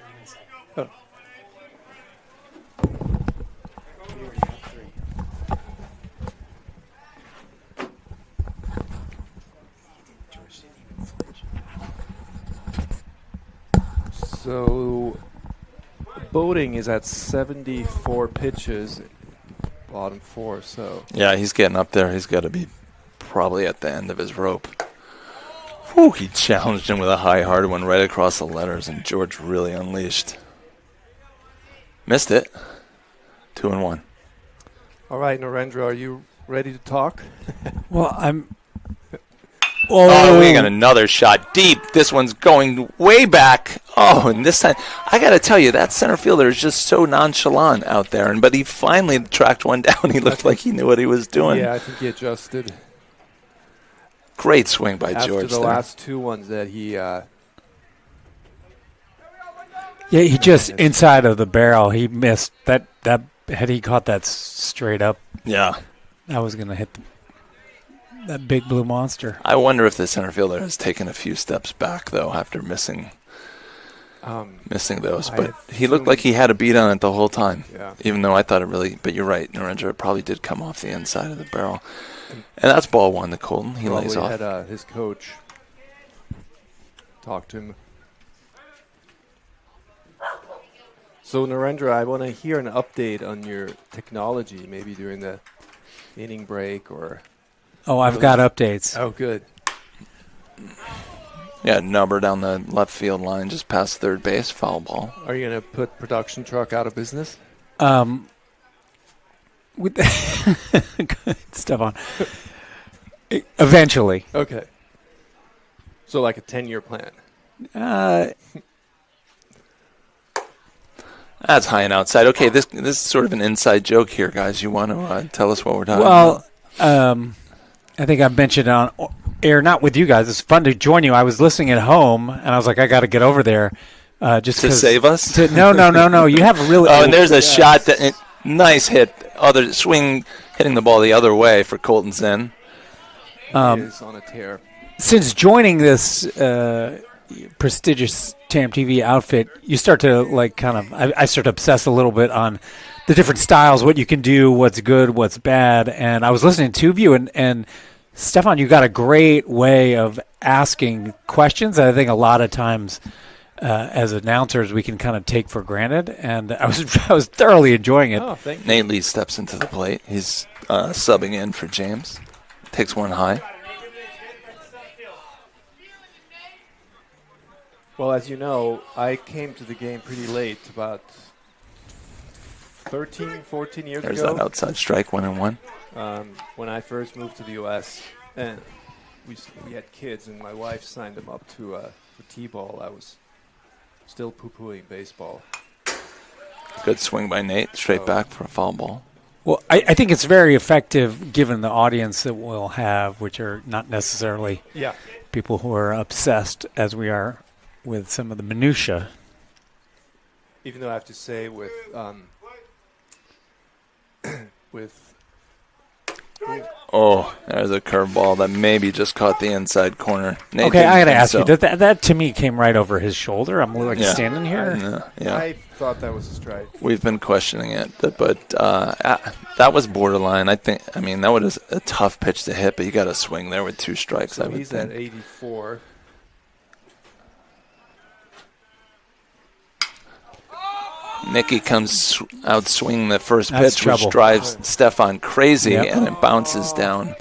Oh. So Boating is at 74 pitches, bottom 4. So yeah, he's getting up there. He's got to be probably at the end of his rope. Whew, he challenged him with a high hard one right across the letters, and George really unleashed. Missed it. 2-1. all right, Narendra, are you ready to talk? Well, Oh, we got another shot deep. This one's going way back. Oh, and this time, I got to tell you, that center fielder is just so nonchalant out there. But he finally tracked one down. He looked like he knew what he was doing. Yeah, I think he adjusted. Great swing by After George the there. last two ones that he Yeah, he just inside of the barrel. He missed that. Had he caught that straight up, Yeah. that was going to hit that big blue monster. I wonder if the center fielder has taken a few steps back, though, after missing those. But he looked like he had a beat on it the whole time. Yeah. Even though I thought it really, but you're right, Narendra, it probably did come off the inside of the barrel. And that's ball one to Colton. He lays off. Had his coach talk to him. So, Narendra, I want to hear an update on your technology, maybe during the inning break or... Oh, I've got updates. Oh, good. Yeah, number down the left field line, just past third base, foul ball. Are you going to put production truck out of business? With Stefan. Eventually. Okay. So like a 10-year plan. That's high and outside. Okay, this is sort of an inside joke here, guys. You want to tell us what we're talking about? Well, I think I mentioned on air, not with you guys. It's fun to join you. I was listening at home, and I was like, I got to get over there. Just to save us? No. You have a really... Oh, and there's a shot. Nice hit. Other swing, hitting the ball the other way for Colton Zinn. He is on a tear. Since joining this prestigious Champ TV outfit, you start to I start to obsess a little bit on the different styles, what you can do, what's good, what's bad. And I was listening to you, and Stefan, you got a great way of asking questions that I think a lot of times as announcers we can kind of take for granted. And I was thoroughly enjoying it. Oh, thank you. Nate Lee steps into the plate. He's subbing in for James. Takes one high. Well, as you know, I came to the game pretty late, about 13, 14 years There's ago. that outside strike, 1-1. When I first moved to the U.S., and we had kids, and my wife signed them up to for T-ball. I was still poo-pooing baseball. Good swing by Nate, straight back for a foul ball. Well, I think it's very effective given the audience that we'll have, which are not necessarily people who are obsessed as we are with some of the minutia. Even though I have to say with Oh, there's a curveball that maybe just caught the inside corner. Nate Okay, I got to ask so. you, that to me came right over his shoulder. I'm standing here. I thought that was a strike. We've been questioning it, but that was borderline. I mean, that was a tough pitch to hit, but you got to swing there with two strikes. So I would he's think. at 84. Nicky comes out swinging the first That's pitch, trouble. which drives Stefan crazy, Yep. and it bounces down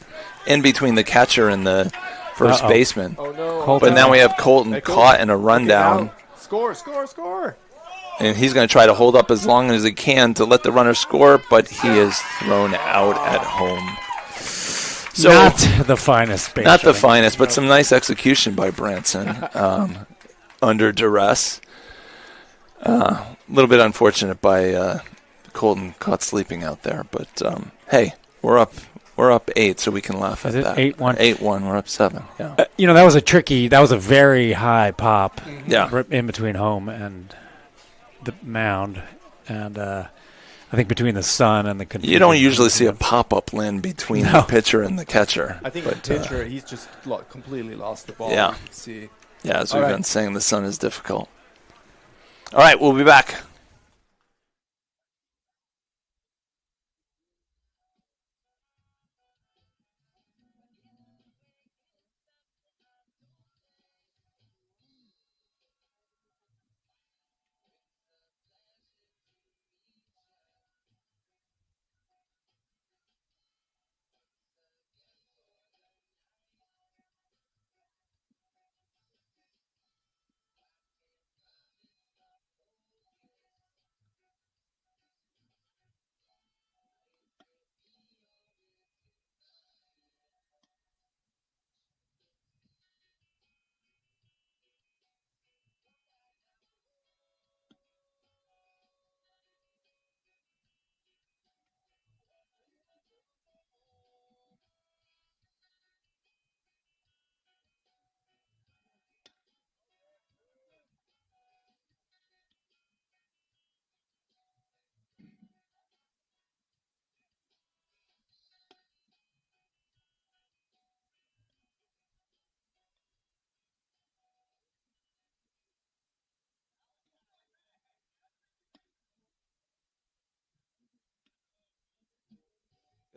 in between the catcher and the first baseman. Oh, no. Colton. But now we have Colton Hey, caught in a Look rundown, out. Score. and he's going to try to hold up as long as he can to let the runner score, but he is thrown out at home. So Not the finest base not the running. finest, but some nice execution by Branson under duress. A little bit unfortunate by Colton caught sleeping out there, but hey, we're up 8, so we can laugh at Is it that. 8-1? 8-1, we're up 7. Yeah, that was a very high pop yeah. in between home and the mound, and I think between the sun and the confusion. You don't usually see a pop-up land between the pitcher and the catcher. I think but, the pitcher, he's just completely lost the ball. Yeah. You can see. Yeah, as All we've right. been saying, the sun is difficult. All right, we'll be back.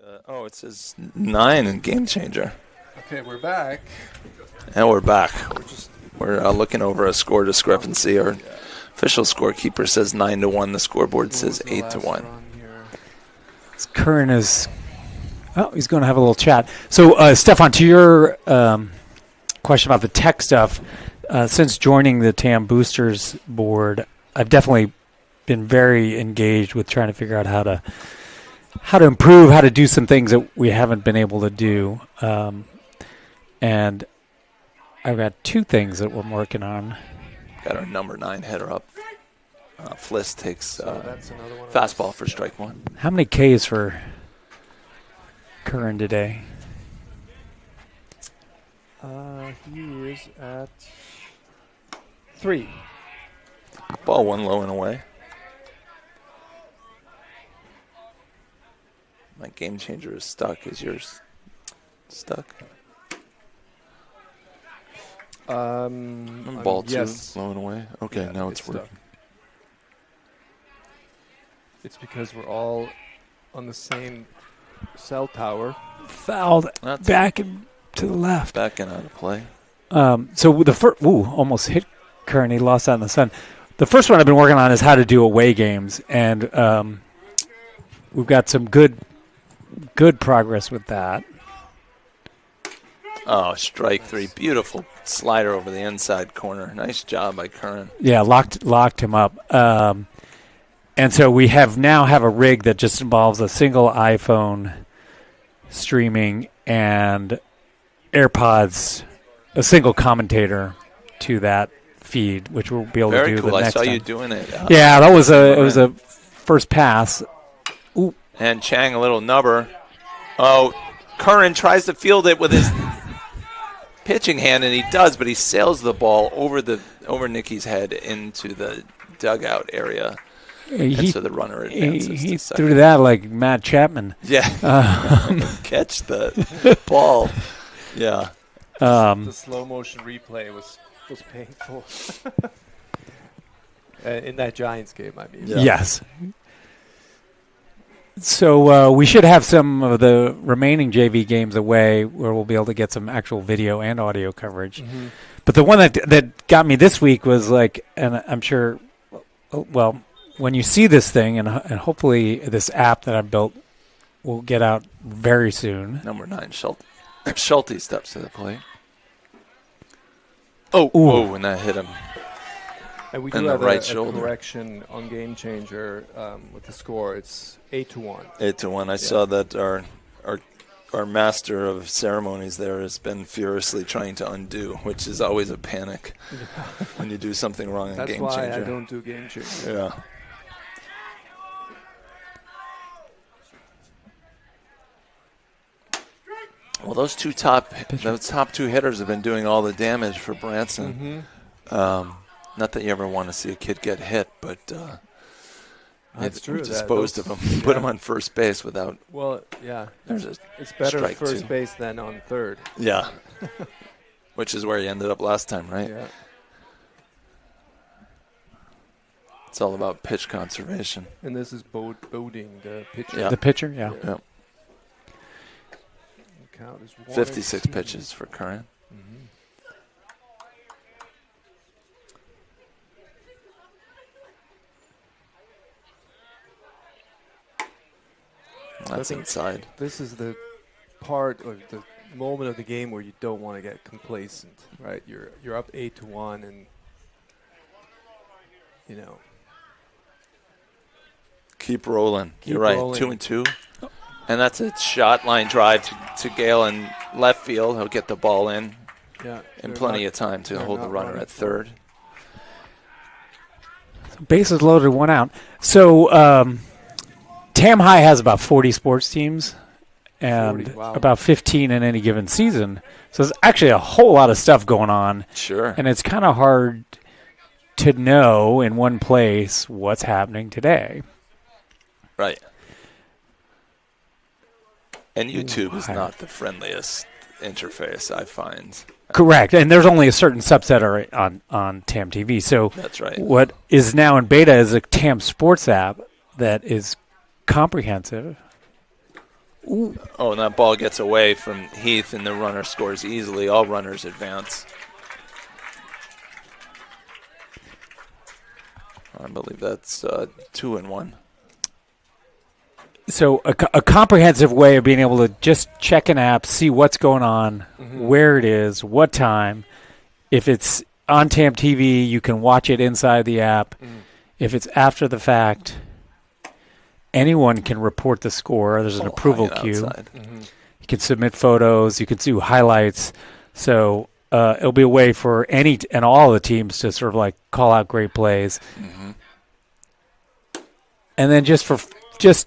It says 9 in Game Changer. Okay, we're back. And we're back. We're looking over a score discrepancy. Our official scorekeeper says 9-1. The scoreboard says 8-1. Curran is. Oh, he's going to have a little chat. So, Stefan, to your question about the tech stuff, since joining the TAM Boosters board, I've definitely been very engaged with trying to figure out how to improve, how to do some things that we haven't been able to do. And I've got 2 things that we're working on. Got our number 9 header up. Fliss takes That's another one of fastball those. for strike 1. How many Ks for Curran today? He is at 3. Ball 1 low and away. My Game Changer is stuck. Is yours stuck? Ball 2 yes. low and away. Okay, now it's stuck. working. It's because we're all on the same cell tower. Fouled That's back and to the left. back and out of play. So the first, almost hit Curran. He lost out in the sun. The first one I've been working on is how to do away games, and we've got some good progress with that. Oh, strike 3. Beautiful slider over the inside corner. Nice job by Curran. Yeah, locked him up. And so we now have a rig that just involves a single iPhone streaming and AirPods, a single commentator to that feed, which we'll be able Very to do cool. the I next saw time. you doing it. Yeah, it was a first pass. Ooh. And Chang, a little nubber. Oh, Curran tries to field it with his pitching hand, and he does, but he sails the ball over Nicky's head into the dugout area. And so the runner advances He to second. threw that like Matt Chapman. Yeah. Catch the ball. Yeah. The slow motion replay was painful. In that Giants game, I mean. Yeah. Yes. So we should have some of the remaining JV games away where we'll be able to get some actual video and audio coverage. Mm-hmm. But the one that got me this week was like, and I'm sure, well, when you see this thing, and hopefully this app that I built will get out very soon. Number 9, Schulte steps to the plate. Oh, and that hit him. And we in do the have right a shoulder. correction on Game Changer with the score. It's 8-1. 8-1. I saw that our master of ceremonies there has been furiously trying to undo, which is always a panic when you do something wrong in That's Game why Changer. I don't do Game Changer. Yeah. Well, those top 2 hitters have been doing all the damage for Branson. Mm-hmm. Not that you ever want to see a kid get hit, but That's true. We disposed of him. Put him on first base without. Well, yeah. There's a It's better at strike first two. base than on third. Yeah. Which is where he ended up last time, right? Yeah. It's all about pitch conservation. And this is Boding, the pitcher. Yeah. The pitcher, yeah. Yeah. The count is 56 1-2. pitches for Curran. Mhm. That's think- inside. This is the part of the moment of the game where you don't want to get complacent, right? You're up 8-1, and you know. Keep rolling. Keep You're right. rolling. 2-2. And that's a shot line drive to Gale in left field. He'll get the ball in Yeah. plenty of time to they're hold the not runner running at for third. Bases loaded, 1 out. So Tam High has about 40 sports teams and 40, wow. about 15 in any given season. So there's actually a whole lot of stuff going on. Sure. And it's kind of hard to know in one place what's happening today. Right. And YouTube is Ooh, not the friendliest interface, I find. Correct. And there's only a certain subset on TAM TV. So That's right. what is now in beta is a TAM Sports app that is comprehensive. Oh, and that ball gets away from Heath, and the runner scores easily. All runners advance. I believe that's 2-1. So a comprehensive way of being able to just check an app, see what's going on, where it is, what time. If it's on TAM TV, you can watch it inside the app. If it's after the fact, anyone can report the score. There's an approval queue. You can submit photos. You can do highlights. So it'll be a way for any and all the teams to sort of like call out great plays. And then just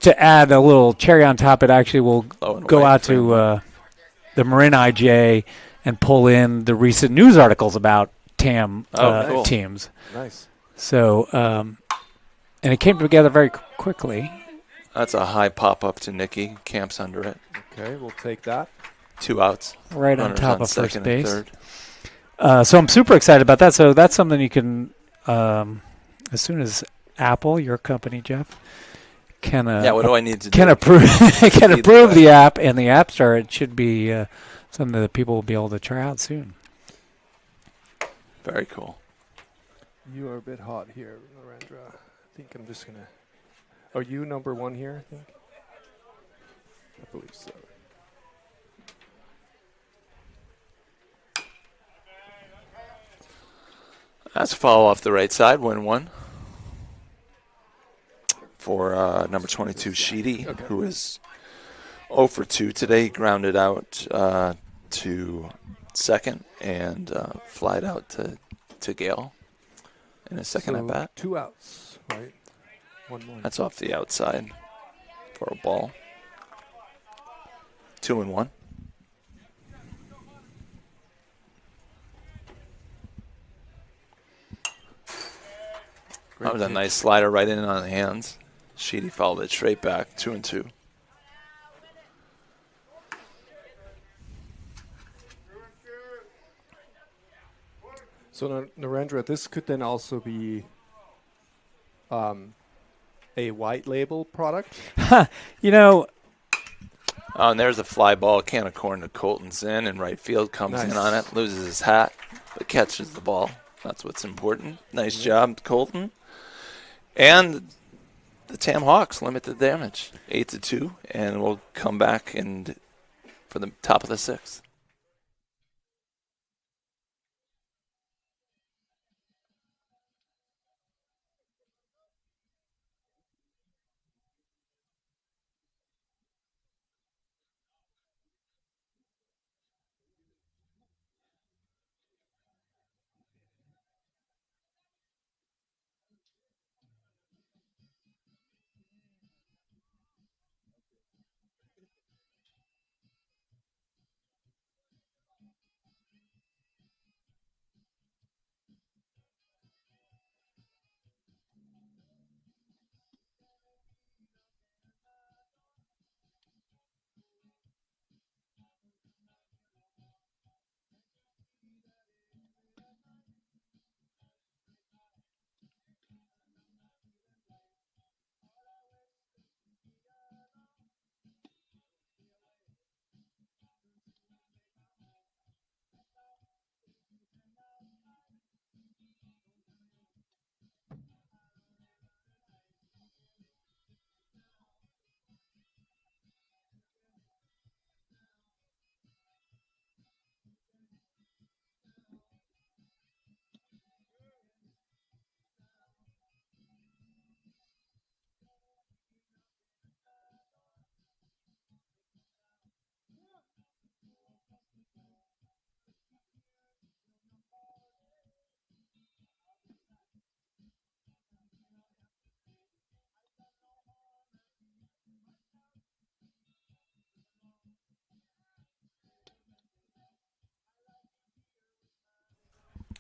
to add a little cherry on top, it actually will go out to the Marin IJ and pull in the recent news articles about TAM teams. Nice. So, and it came together very quickly. That's a high pop-up to Nicky. Camps under it. Okay, we'll take that. 2 outs. Right Runners on top on of first second base. and third. So I'm super excited about that. So that's something you can, as soon as Apple, your company, Jeff, can What do I need to can do? approve can approve the app and the App Store, it should be something that people will be able to try out soon. Very cool. You are a bit hot here, Narendra. I think I'm just going to... Are you number 1 here, I think? I believe so. That's a follow off the right side, 1-1. For number 22, Sheedy, who is 0 for 2 today. He grounded out to second and flied out to Gale in his second at bat. 2 outs, right? 1-1. That's off the outside for a ball. 2-1. That was a nice slider right in on the hands. Sheedy fouled it straight back, 2-2. So, Narendra, this could then also be a white label product? You know, Oh, and there's a fly ball. A can of corn to Colton's in, and right field comes in on it, loses his hat, but catches the ball. That's what's important. Nice job, Colton. And the Tam Hawks limit the damage, 8-2, and we'll come back and for the top of the 6th.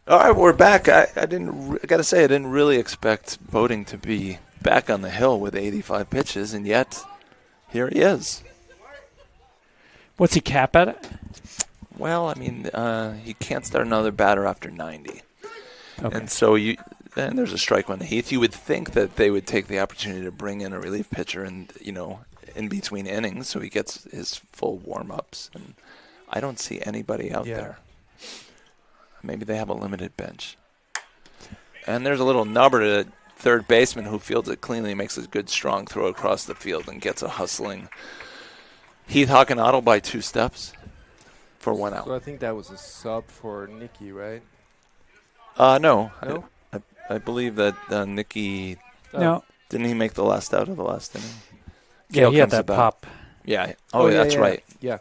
All right, we're back. I got to say, I didn't really expect Boating to be back on the hill with 85 pitches, and yet here he is. what's he cap at it? Well, I mean, he can't start another batter after 90. Okay. And so then there's a strike on the Heath. You would think that they would take the opportunity to bring in a relief pitcher and, in between innings, so he gets his full warm-ups. And I don't see anybody out there. Maybe they have a limited bench. And there's a little nubber to third baseman who fields it cleanly, makes a good strong throw across the field, and gets a hustling Heath Hockenotto by 2 steps for 1 out. So I think that was a sub for Nicky, right? No. No? I believe that Nicky, No. didn't he make the last out of the last inning? Yeah, Gale he had comes that about. pop. Yeah. Yeah, That's yeah, right. Yeah.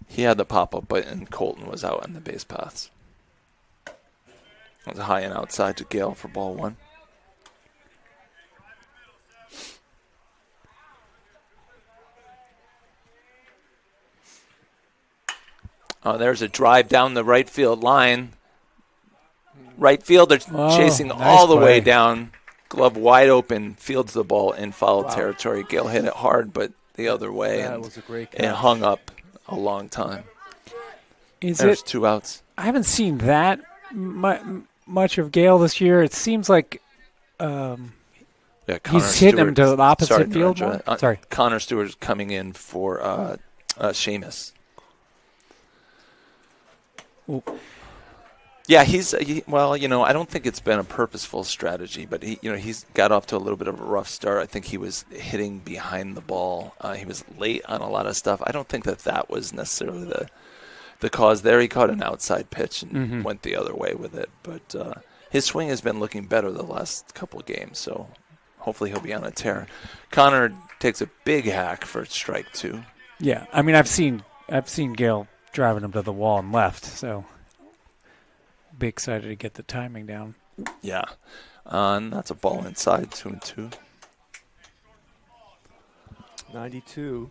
He had the pop-up, and Colton was out on the base paths. It was a high and outside to Gale for ball 1. There's a drive down the right field line. Right fielder chasing nice all the way play. down. Glove wide open, fields the ball in foul territory. Gale hit it hard, but the other way. That and was a great it catch. hung up a long time. Is There's it? 2 outs. I haven't seen that much of Gale this year. It seems like Yeah, Connor he's hitting him Stewart's- to the opposite sorry, field Narendra. more? Sorry. Connor Stewart's coming in for Seamus. Ooh. Yeah, I don't think it's been a purposeful strategy, but he's got off to a little bit of a rough start. I think he was hitting behind the ball. He was late on a lot of stuff. I don't think that was necessarily the cause there. He caught an outside pitch and went the other way with it. But his swing has been looking better the last couple of games, so hopefully he'll be on a tear. Connor takes a big hack for strike 2. Yeah, I mean, I've seen Gale driving him to the wall and left, so be excited to get the timing down. Yeah, and that's a ball inside, 2-2. 92.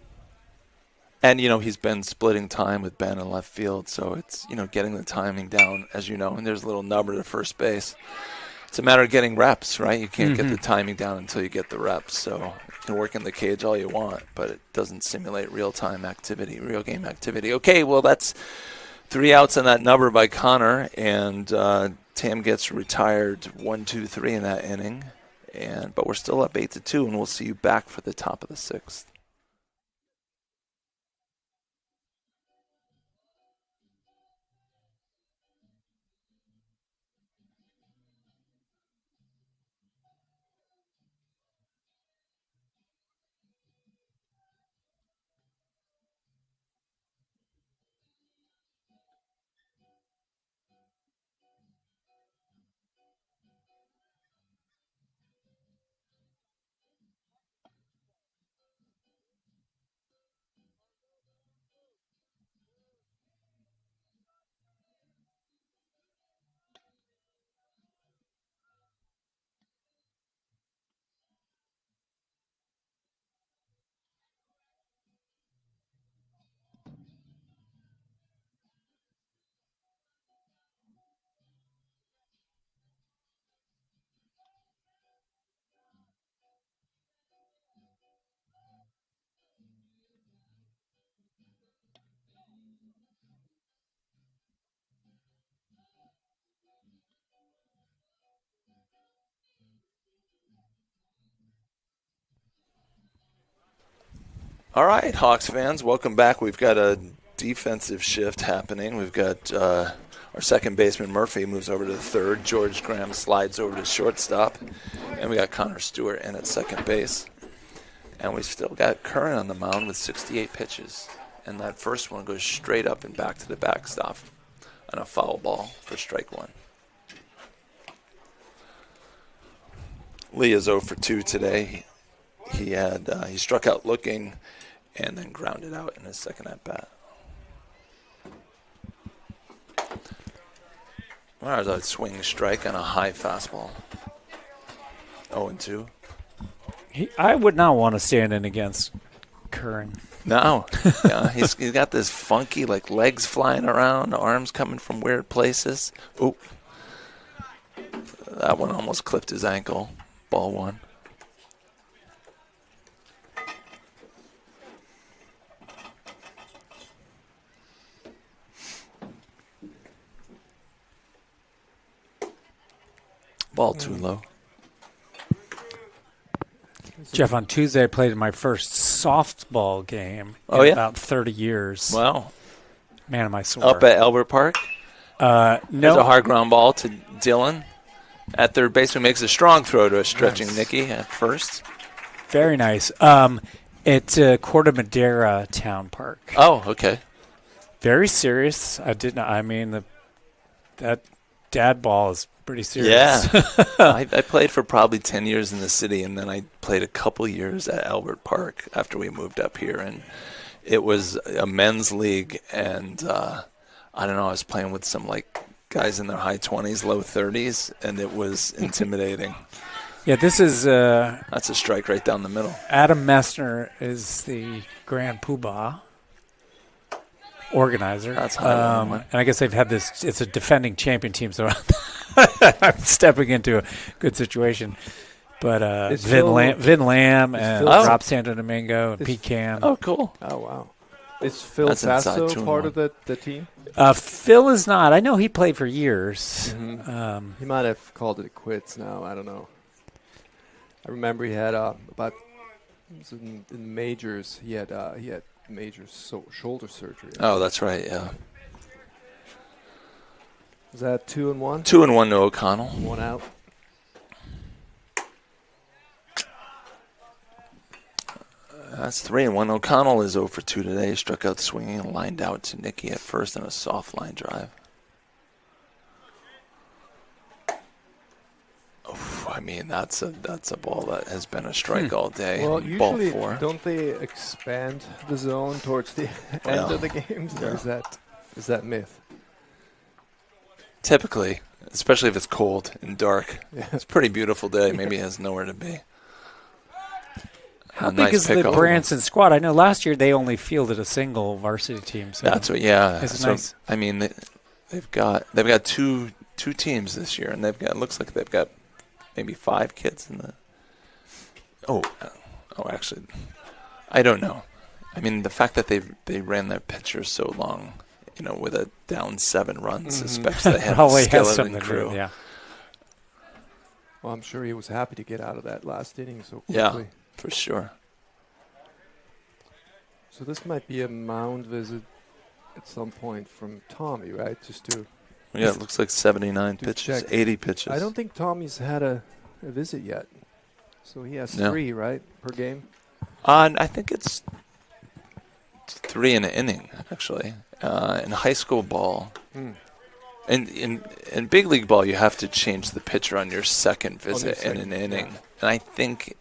And, he's been splitting time with Ben in left field, so it's, getting the timing down, as you know, and there's a little number to first base. It's a matter of getting reps, right? You can't get the timing down until you get the reps, so you can work in the cage all you want, but it doesn't simulate real-time activity, real game activity. Okay, well, that's 3 outs on that number by Connor, and Tam gets retired 1-2-3 in that inning, but we're still up 8-2, and we'll see you back for the top of the 6th. All right, Hawks fans, welcome back. We've got a defensive shift happening. We've got our second baseman, Murphy, moves over to the third. George Graham slides over to shortstop. And we got Connor Stewart in at second base. And we've still got Curran on the mound with 68 pitches. And that first one goes straight up and back to the backstop on a foul ball for strike 1. Lee is 0 for 2 today. He struck out looking and then grounded out in his second at bat. There's a swing strike on a high fastball. 0-2. I would not want to stand in against Curran. No, yeah, he's got this funky legs flying around, arms coming from weird places. Ooh, that one almost clipped his ankle. Ball 1. Ball too low. Jeff, on Tuesday I played in my first softball game Oh, in yeah? about 30 years. Wow. Man, am I sore. Up at Albert Park. There's a No, hard ground ball to Dylan at third base, who makes a strong throw to a stretching Nicky at first. very nice. It's Corte Madera Town Park. Oh, okay. Very serious. I did not. I mean, that dad ball is pretty serious. Yeah. I played for probably 10 years in the city, and then I played a couple years at Albert Park after we moved up here. And it was a men's league, and I don't know, I was playing with some like guys in their high 20s, low 30s, and it was intimidating. Yeah, this is That's a strike right down the middle. Adam Messner is the Grand Poobah organizer. That's high and I guess they've had this. It's a defending champion team, so I'm stepping into a good situation. But Vin Lamb and Rob Santo Domingo and Pete Can. Oh, cool. Oh, wow. Is Phil That's inside Sasso 2-1. part of the team? Phil is not. I know he played for years. He might have called it quits now. I don't know. I remember he had about in the majors. He had major shoulder surgery. Oh, that's right, yeah. Is that 2-1? 2-1 to O'Connell. 1 out. That's 3-1. O'Connell is 0 for 2 today. Struck out swinging and lined out to Nicky at first on a soft line drive. Oof, I mean, that's a ball that has been a strike all day. Well, Ball usually 4. don't they expand the zone towards the end of the games? Or is that myth? Typically, especially if it's cold and dark. Yeah. It's a pretty beautiful day. Maybe he has nowhere to be. How A big nice is the pickup. Branson squad? I know last year they only fielded a single varsity team. So That's what, yeah. It's So, nice. I mean, they've got two teams this year, and looks like they've got maybe 5 kids in the. Oh, actually, I don't know. I mean, the fact that they ran their pitcher so long, with a down 7 runs, suspects they have a probably has skeleton something to crew. do. Yeah. Well, I'm sure he was happy to get out of that last inning so Yeah. quickly. For sure. So this might be a mound visit at some point from Tommy, right? Just to. Yeah, it looks like 79 To pitches, check. 80 pitches. I don't think Tommy's had a visit yet. So he has No. 3, right, per game? I think it's 3 in an inning, actually. In high school ball, in big league ball, you have to change the pitcher on your second visit in an inning. yeah. And I think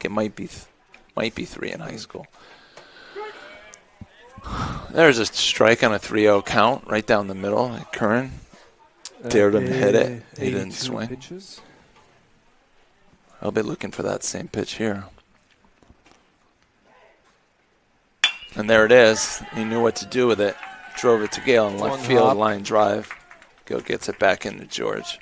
it might be 3 in high school. There's a strike on a 3-0 count right down the middle. Curran dared him to hit it. He didn't 82 swing. Pitches. I'll be looking for that same pitch here. And there it is. He knew what to do with it. Drove it to Gale in left One field, hop. line drive. Gale gets it back into George.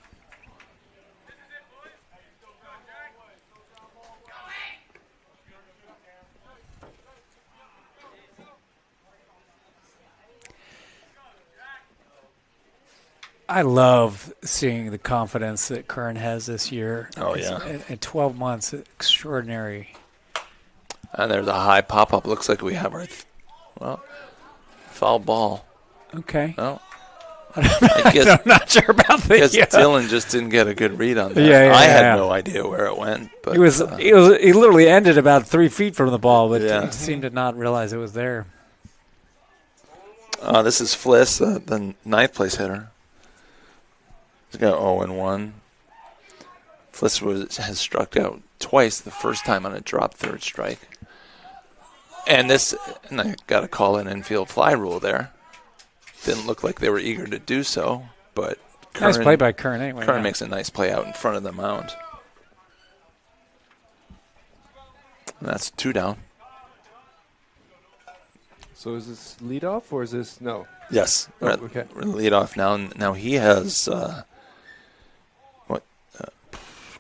I love seeing the confidence that Curran has this year. Oh, yeah. In 12 months, extraordinary. And there's a high pop-up. Looks like we have our, foul ball. Okay. Oh. I guess, I'm not sure about I guess that. Dylan just didn't get a good read on that. Yeah, I had yeah. no idea where it went. But He literally ended about 3 feet from the ball, but Yeah. he seemed to not realize it was there. This is Fliss, the 9th place hitter. He's got 0-1. Fliss has struck out twice, the first time on a drop third strike. And I got to call an infield fly rule there. Didn't look like they were eager to do so, but Nice play by Curran anyway. Curran yeah. makes a nice play out in front of the mound. And that's 2 down. So is this leadoff or is this no? Yes. Oh, We're okay. lead off now. Now he has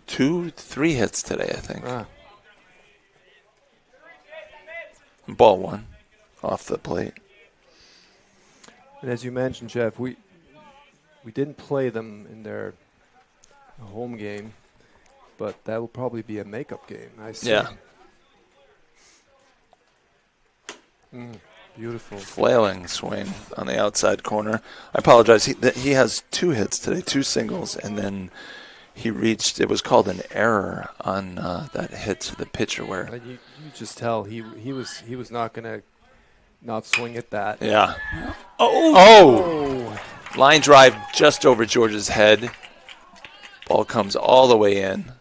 3 hits today, I think. Ah, Ball 1 off the plate. and as you mentioned, Jeff, we didn't play them in their home game, but that will probably be a makeup game. I see. Yeah. Beautiful. Flailing swing on the outside corner. I apologize. He has 2 hits today, 2 singles, and then he reached. It was called an error on that hit to the pitcher where. You just tell he was not gonna not swing at that. Yeah. Oh! Line drive just over George's head. Ball comes all the way in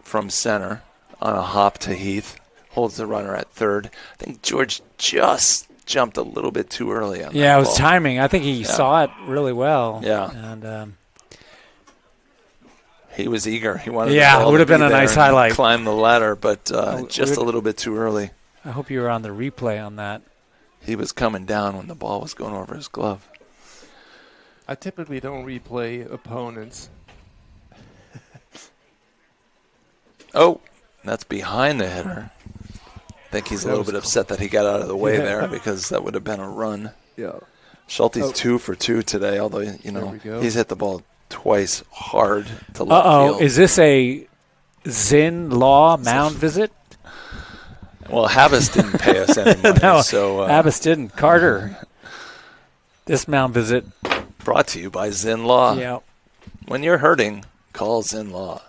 from center on a hop to Heath. Holds the runner at third. I think George just jumped a little bit too early on that Yeah, it was ball. timing. I think he saw it really well. Yeah. And he was eager. He wanted Yeah, the it ball would to have been be a there nice and highlight. climb the ladder, but just a little bit too early. I hope you were on the replay on that. He was coming down when the ball was going over his glove. I typically don't replay opponents. Oh, that's behind the hitter. I think he's a little bit upset that he got out of the way there because that would have been a run. Yeah. Schulte's 2 for 2 today, although, he's hit the ball twice hard to left field. Is this a Zinn Law mound visit? Well, Habas didn't pay us any money. No, so Abbas didn't. Carter, this mound visit. Brought to you by Zinn Law. Yeah. When you're hurting, call Zinn Law.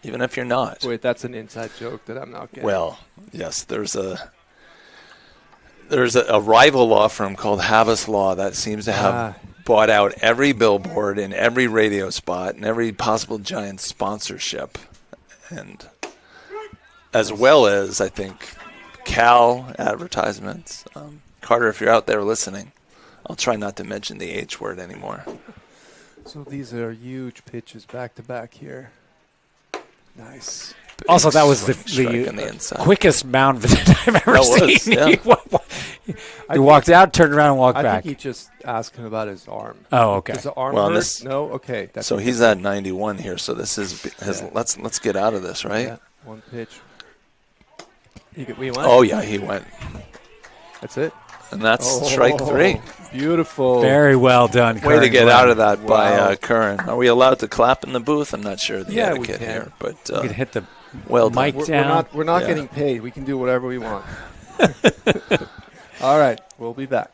Even if you're not. Wait, that's an inside joke that I'm not getting. Well, yes, there's a rival law firm called Habas Law that seems to have bought out every billboard and every radio spot and every possible Giants sponsorship, and as well as, I think, Cal advertisements. Carter, if you're out there listening, I'll try not to mention the H word anymore. So these are huge pitches back to back here. Nice. Also, that was the quickest mound visit I've ever seen. Yeah. He walked out, turned around, and walked back. I think he just asked him about his arm. Oh, okay. Does the arm hurt? No? Okay. So he's at 91 here, so this is his. Yeah. Let's get out of this, right? Yeah, one pitch. We went? Oh, yeah, he went. That's it? And that's strike 3. Beautiful. Very well done, Curran. Way to get out of that by Curran. Are we allowed to clap in the booth? I'm not sure the etiquette here. But you can hit the well mic done. down. We're not getting paid. We can do whatever we want. All right. We'll be back.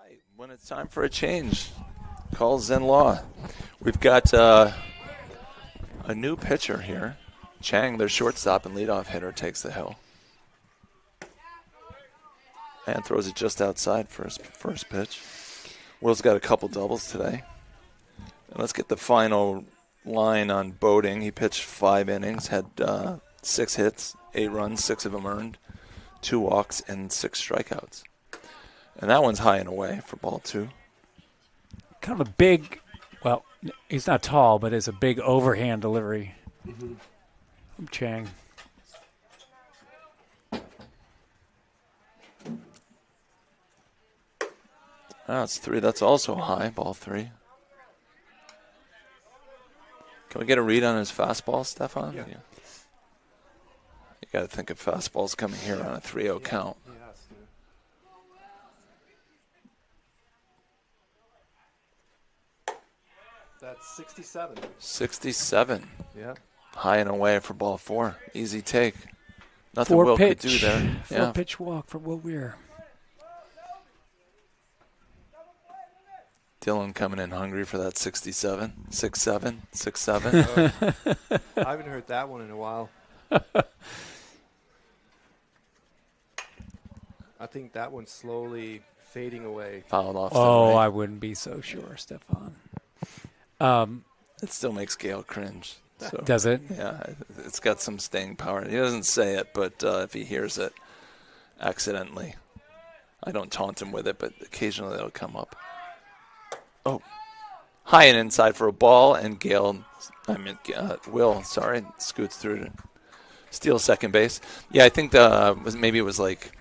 right, when it's time for a change, calls in law. We've got a new pitcher here. Chang, their shortstop and leadoff hitter, takes the hill. And throws it just outside for his first pitch. Will's got a couple doubles today. And let's get the final line on Boating. He pitched 5 innings, had 6 hits, 8 runs, 6 of them earned, 2 walks, and 6 strikeouts. And that one's high and away for ball 2. Kind of a big, well, he's not tall, but it's a big overhand delivery from Chang. That's 3. That's also high, ball 3. Can we get a read on his fastball, Stefan? Yeah. You got to think of fastballs coming here on a 3-0 count. He has to. That's 67. 67. Yeah. High and away for ball 4. Easy take. Nothing Will could do there. Four pitch walk for Will Weir. Dylan coming in hungry for that 67. 6-7. 6-7. I haven't heard that one in a while. I think that one's slowly fading away. Fouled off. Oh, right. I wouldn't be so sure, Stefan. It still makes Gale cringe. So, Does it? yeah, it's got some staying power. He doesn't say it, but if he hears it accidentally, I don't taunt him with it, but occasionally it'll come up. Oh, high and inside for a ball, and Will scoots through to steal second base. Yeah, I think maybe it was like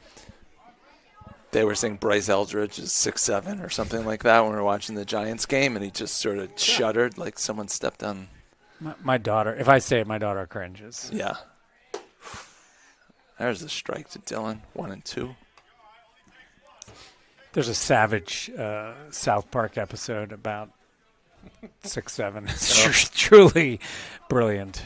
they were saying Bryce Eldridge is 6'7" or something like that when we were watching the Giants game, and he just sort of shuddered like someone stepped on. My daughter, if I say it, my daughter cringes. Yeah. There's a strike to Dylan, 1-2. There's a Savage South Park episode about 6'7". It's truly brilliant.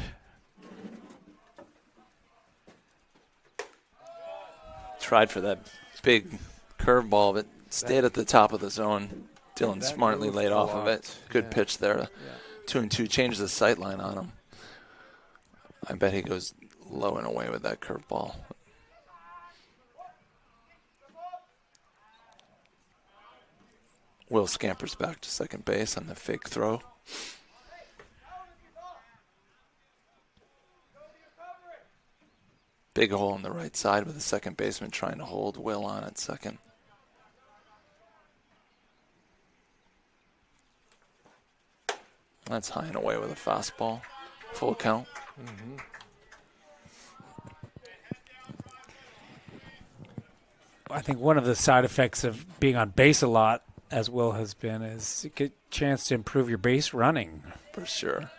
Tried for that big curveball, but stayed at the top of the zone. Dylan smartly laid off of it. Good pitch there. 2-2. Changed the sight line on him. I bet he goes low and away with that curveball. Will scampers back to second base on the fake throw. Big hole on the right side with the second baseman trying to hold Will on at second. That's high and away with a fastball. Full count. Mm-hmm. I think one of the side effects of being on base a lot, as Will has been, is you get a chance to improve your base running. For sure.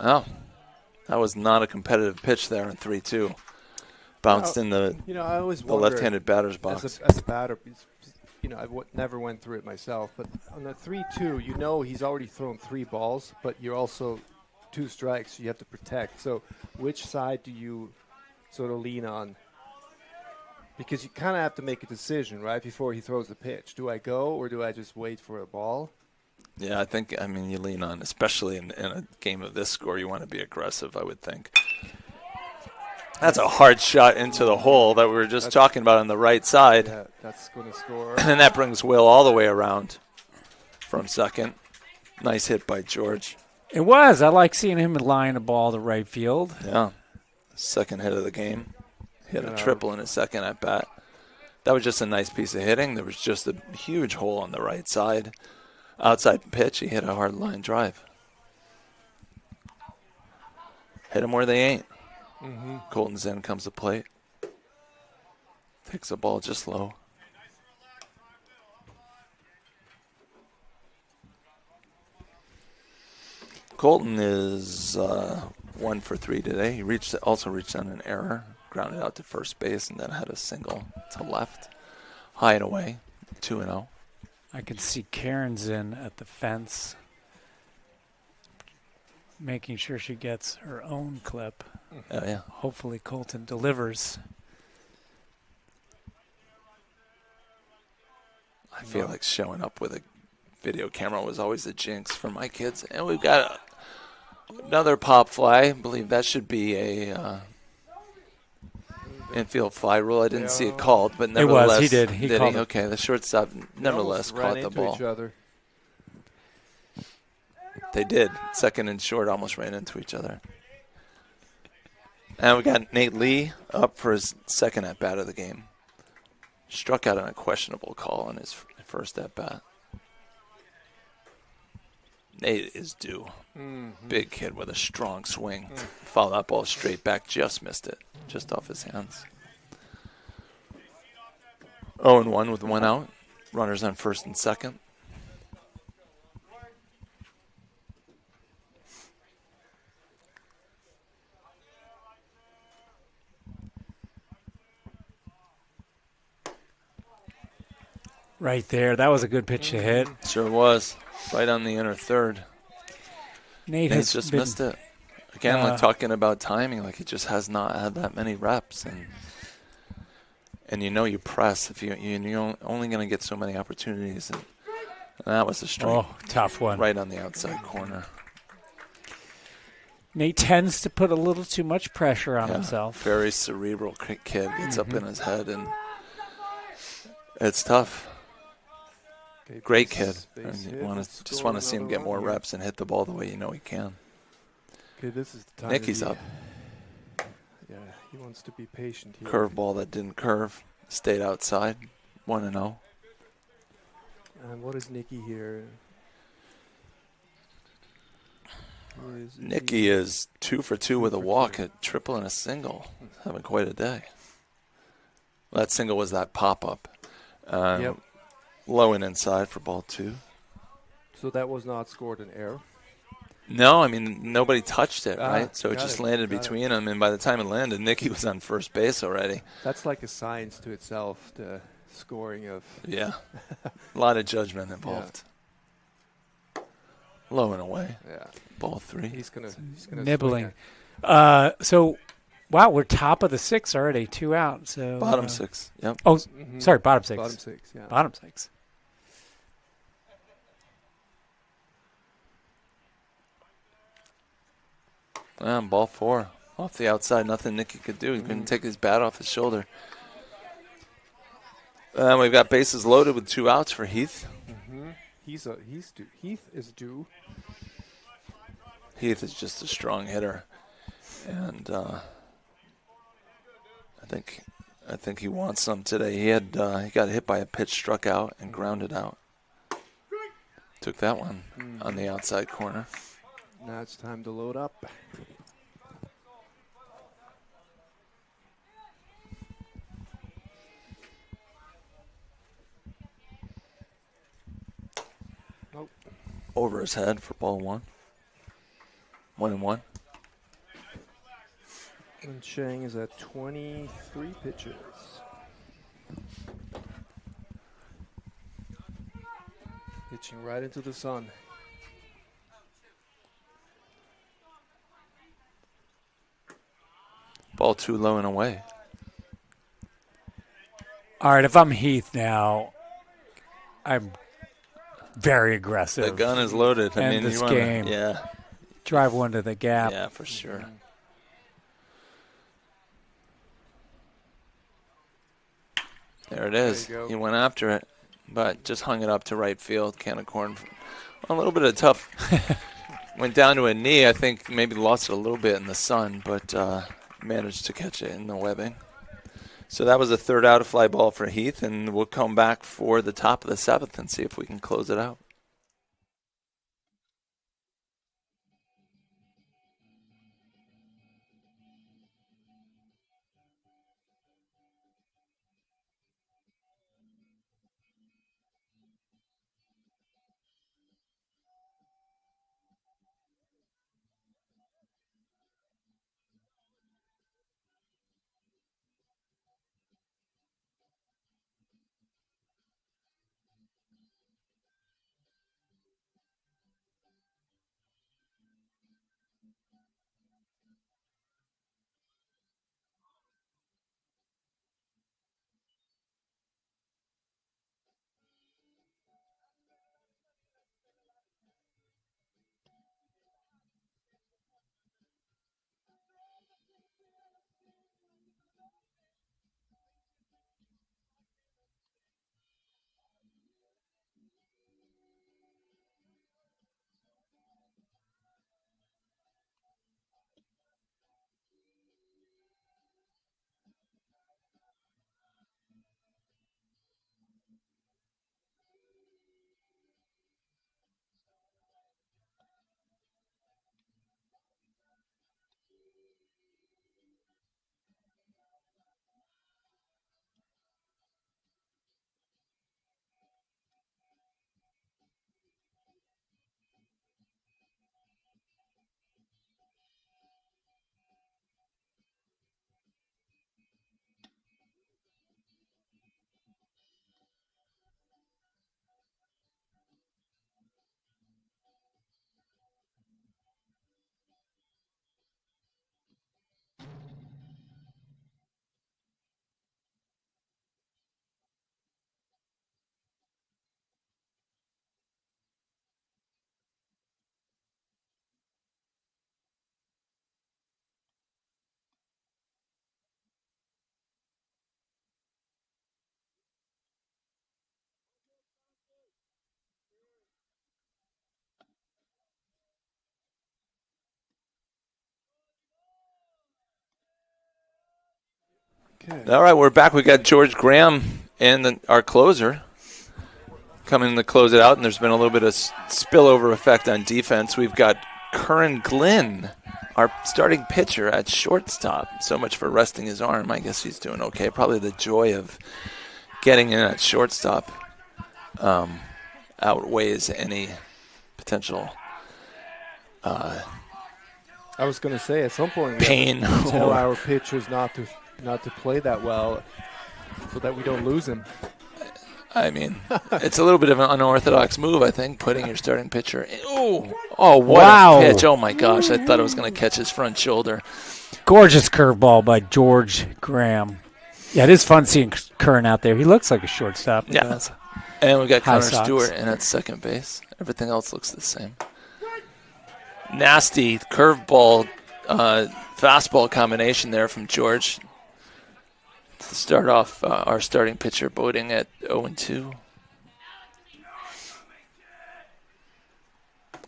Well, that was not a competitive pitch there in 3-2. Bounced in the I always the left-handed batter's box. As a batter, I never went through it myself, but on the 3-2, he's already thrown 3 balls, but you're also 2 strikes you have to protect. So which side do you sort of lean on? Because you kind of have to make a decision right before he throws the pitch. Do I go or do I just wait for a ball? Yeah, you lean on, especially in a game of this score, you want to be aggressive, I would think. That's a hard shot into the hole that we were just talking about on the right side. Yeah, that's going to score. And then that brings Will all the way around from second. Nice hit by George. It was. I like seeing him line a ball to right field. Yeah. Second hit of the game. Hit a triple in his second at bat. That was just a nice piece of hitting. There was just a huge hole on the right side. Outside pitch, he hit a hard line drive. Hit them where they ain't. Mm-hmm. Colton Zinn comes to plate. Takes the ball just low. Colton is 1 for 3 today. He also reached on an error, grounded out to first base, and then had a single to left. High and away, 2-0. I can see Karen's in at the fence, making sure she gets her own clip. Oh, yeah. Hopefully Colton delivers. I feel like showing up with a video camera was always a jinx for my kids. And we've got another pop fly. I believe that should be a infield fly rule. I didn't see it called, but nevertheless. It was. He did. He called it. Okay, the shortstop nevertheless caught the ball. Each other. They did. Second and short almost ran into each other. And we got Nate Lee up for his second at-bat of the game. Struck out on a questionable call on his first at-bat. Nate is due. Mm-hmm. Big kid with a strong swing. Fouled that ball straight back. Just missed it. Just off his hands. 0-1 with one out. Runners on first and second. Right there. That was a good pitch to hit. Sure was. Right on the inner third. Nate has just missed it. Again, like talking about timing, like he just has not had that many reps. And you know you press if you're only going to get so many opportunities. And that was a strike. Oh, tough one. Right on the outside corner. Nate tends to put a little too much pressure on himself. Very cerebral kid. Gets up in his head, and it's tough. Okay, Great kid. You just want to see him get more reps and hit the ball the way you know he can. Okay, this is the time. Nicky's up. Yeah, he wants to be patient here. Curveball that didn't curve. Stayed outside. 1-0. And what is Nicky here? Nicky is 2 for 2 with a walk, a triple and a single. Having quite a day. That single was that pop-up. Yep. Low and inside for ball 2. So that was not scored in error? No, I mean, nobody touched it, right? So it just landed between them, and by the time it landed, Nicky was on first base already. That's like a science to itself, the scoring of... Yeah. A lot of judgment involved. Yeah. Low and away. Yeah. Ball 3. He's gonna nibbling. So, wow, we're top of the 6 already, 2 out. So bottom 6. Yep. Oh, sorry, bottom 6. Bottom 6. Yeah. Bottom 6. Ball 4. Off the outside, nothing Nicky could do. He couldn't take his bat off his shoulder. We've got bases loaded with 2 outs for Heath. Mm-hmm. Heath is due. Heath is just a strong hitter, and I think he wants some today. He got hit by a pitch, struck out, and grounded out. Took that one on the outside corner. Now it's time to load up. Nope. Over his head for ball 1. 1-1. And Chang is at 23 pitches. Pitching right into the sun. Ball 2 low and away. All right, if I'm Heath now, I'm very aggressive. The gun is loaded. I mean, this game. Yeah. Drive one to the gap. Yeah, for sure. There it is. He went after it, but just hung it up to right field. Can of corn. A little bit of tough. Went down to a knee. I think maybe lost it a little bit in the sun, but managed to catch it in the webbing. So that was a third out, a fly ball for Heath, and we'll come back for the top of the 7th and see if we can close it out. Okay. All right, we're back. We got George Graham and our closer coming to close it out, and there's been a little bit of spillover effect on defense. We've got Curran Glynn, our starting pitcher at shortstop. So much for resting his arm. I guess he's doing okay. Probably the joy of getting in at shortstop outweighs any potential I was going to say at some point pain. we have to tell our pitchers not to play that well, so that we don't lose him. I mean, it's a little bit of an unorthodox move, I think, putting your starting pitcher in. Oh, what Wow. a pitch. Oh, my gosh. I thought I was going to catch his front shoulder. Gorgeous curveball by George Graham. Yeah, it is fun seeing Curran out there. He looks like a shortstop. Yeah. And we've got High Connor socks. Stewart in at second base. Everything else looks the same. Nasty curveball, fastball combination there from George. To start off our starting pitcher, Boding at 0-2.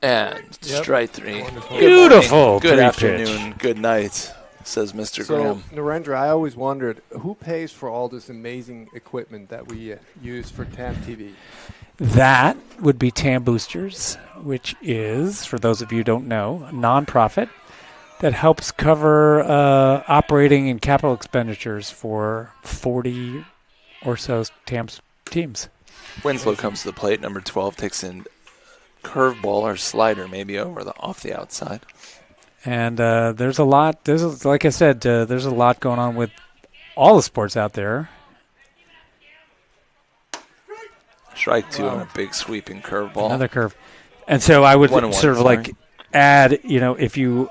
And strike three. Wonderful. Beautiful Good three-pitch. afternoon. Good night, says Mr. So, Graham. Narendra, I always wondered who pays for all this amazing equipment that we use for TAM TV. That would be TAM Boosters, which is, for those of you who don't know, a nonprofit that helps cover operating and capital expenditures for 40 or so TAM's teams. Winslow comes to the plate. Number 12 takes in curveball or slider, maybe off the outside. And there's a lot. Like I said, there's a lot going on with all the sports out there. Strike two on a big sweeping curveball. Another curve. And so I would 1-1, sort of sorry. like add, if you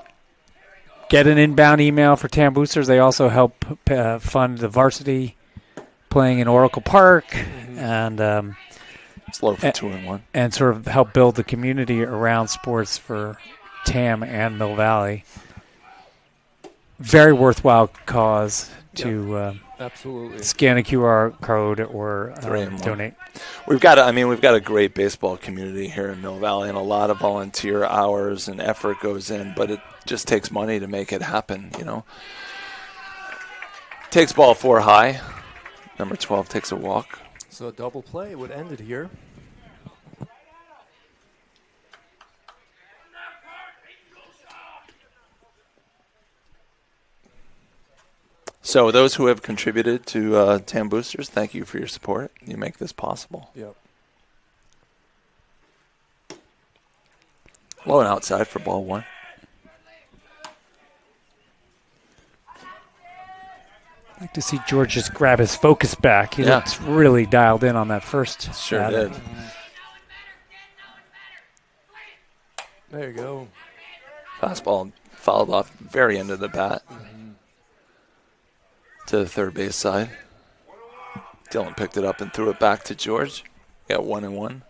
get an inbound email for TAM Boosters, they also help fund the varsity playing in Oracle Park and Slow for 2-1. and sort of help build the community around sports for TAM and Mill Valley. Very worthwhile cause to Absolutely. scan a QR code or 3-1. donate. We've got a great baseball community here in Mill Valley, and a lot of volunteer hours and effort goes in, but it just takes money to make it happen, Takes ball 4 high. Number 12 takes a walk. So a double play would end it here. So those who have contributed to TAM Boosters, thank you for your support. You make this possible. Yep. Low and outside for ball 1. I'd like to see George just grab his focus back. He looks really dialed in on that first. Sure batter. did. There you go. Fastball fouled off very end of the bat to the third base side. Dylan picked it up and threw it back to George. Got 1-1.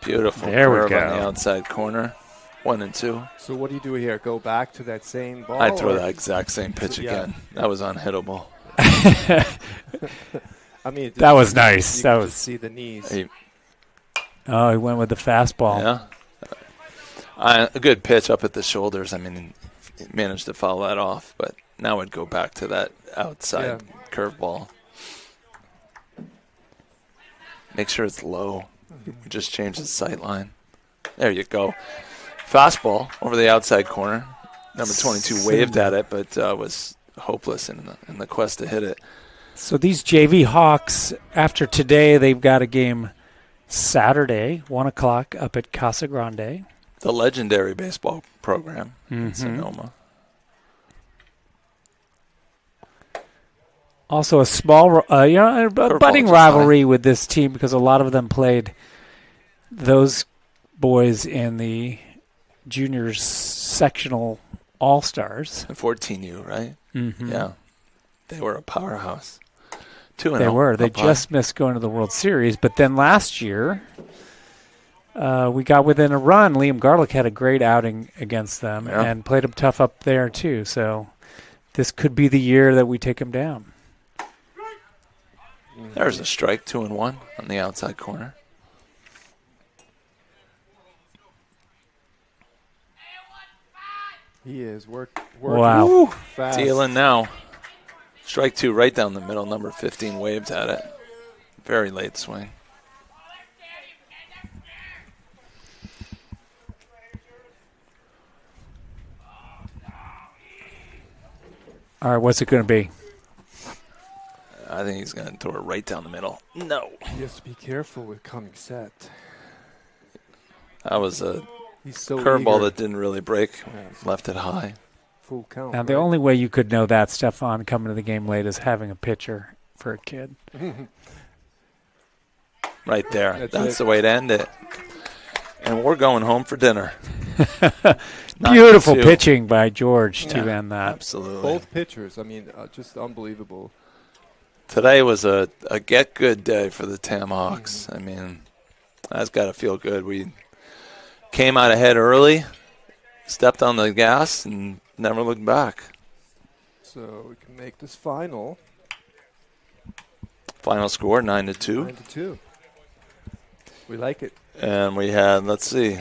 Beautiful There we curve go. on the outside corner. 1-2. So what do you do here? Go back to that same ball? I'd throw or- that exact same pitch Yeah. again. That was unhittable. I mean, That was nice. You That can was. just see the knees. He- Oh, he went with the fastball. Yeah. A good pitch up at the shoulders. I mean, he managed to foul that off, but now I'd go back to that outside curveball. Make sure it's low. Just change the sight line. There you go. Fastball over the outside corner. Number 22 waved at it, but was hopeless in the quest to hit it. So these JV Hawks, after today, they've got a game Saturday, 1 o'clock up at Casa Grande. The legendary baseball program in Sonoma. Also a small, a budding just rivalry with this team because a lot of them played those boys in the juniors sectional all-stars. And 14U, right? Mm-hmm. Yeah. They were a powerhouse. 2-0. They were. They up high. just missed going to the World Series. But then last year, we got within a run. Liam Garlick had a great outing against them and played them tough up there, too. So this could be the year that we take them down. There's a strike, 2-1 on the outside corner. He is working Wow. fast. Dealing now. Strike 2 right down the middle. Number 15 waved at it. Very late swing. All right, what's it going to be? I think he's going to throw it right down the middle. No. He has to be careful with coming set. That was a He's so curveball eager. that didn't really break. Yeah. Left it high. Full count. Now, the right? only way you could know that, Stefan, coming to the game late is having a pitcher for a kid. Right there. That's the way to end it. And we're going home for dinner. Beautiful 9-2. pitching by George to Yeah, end that. Absolutely. Both pitchers. I mean, just unbelievable. Today was a get good day for the Tam Hawks. I mean, that's got to feel good. We came out ahead early, stepped on the gas, and never looked back. So we can make this final Final score 9-2. 9-2. We like it. And we had, let's see,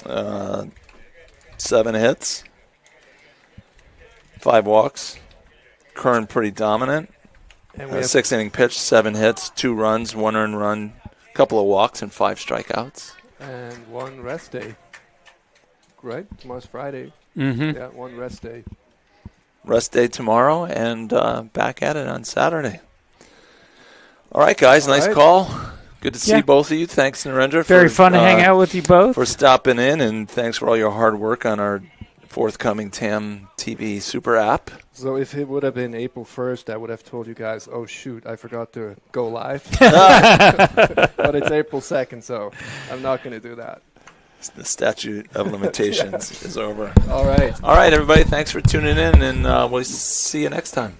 7 hits, 5 walks. Kern pretty dominant. And we have 6-inning pitch, 7 hits, 2 runs, 1 earned run, couple of walks, and 5 strikeouts. and 1 rest day. Right? Tomorrow's Friday. Mm-hmm. Yeah, 1 rest day. Rest day tomorrow, and back at it on Saturday. All right, guys, All nice right. call. Good to see Yeah. both of you. Thanks, Narendra, Very for, fun to hang out with you both. for stopping in, and thanks for all your hard work on our forthcoming TAM TV Super app. So if it would have been April 1st, I would have told you guys, oh, shoot, I forgot to go live. But it's April 2nd, so I'm not going to do that. The statute of limitations is over. All right. All right, everybody, thanks for tuning in, and we'll see you next time.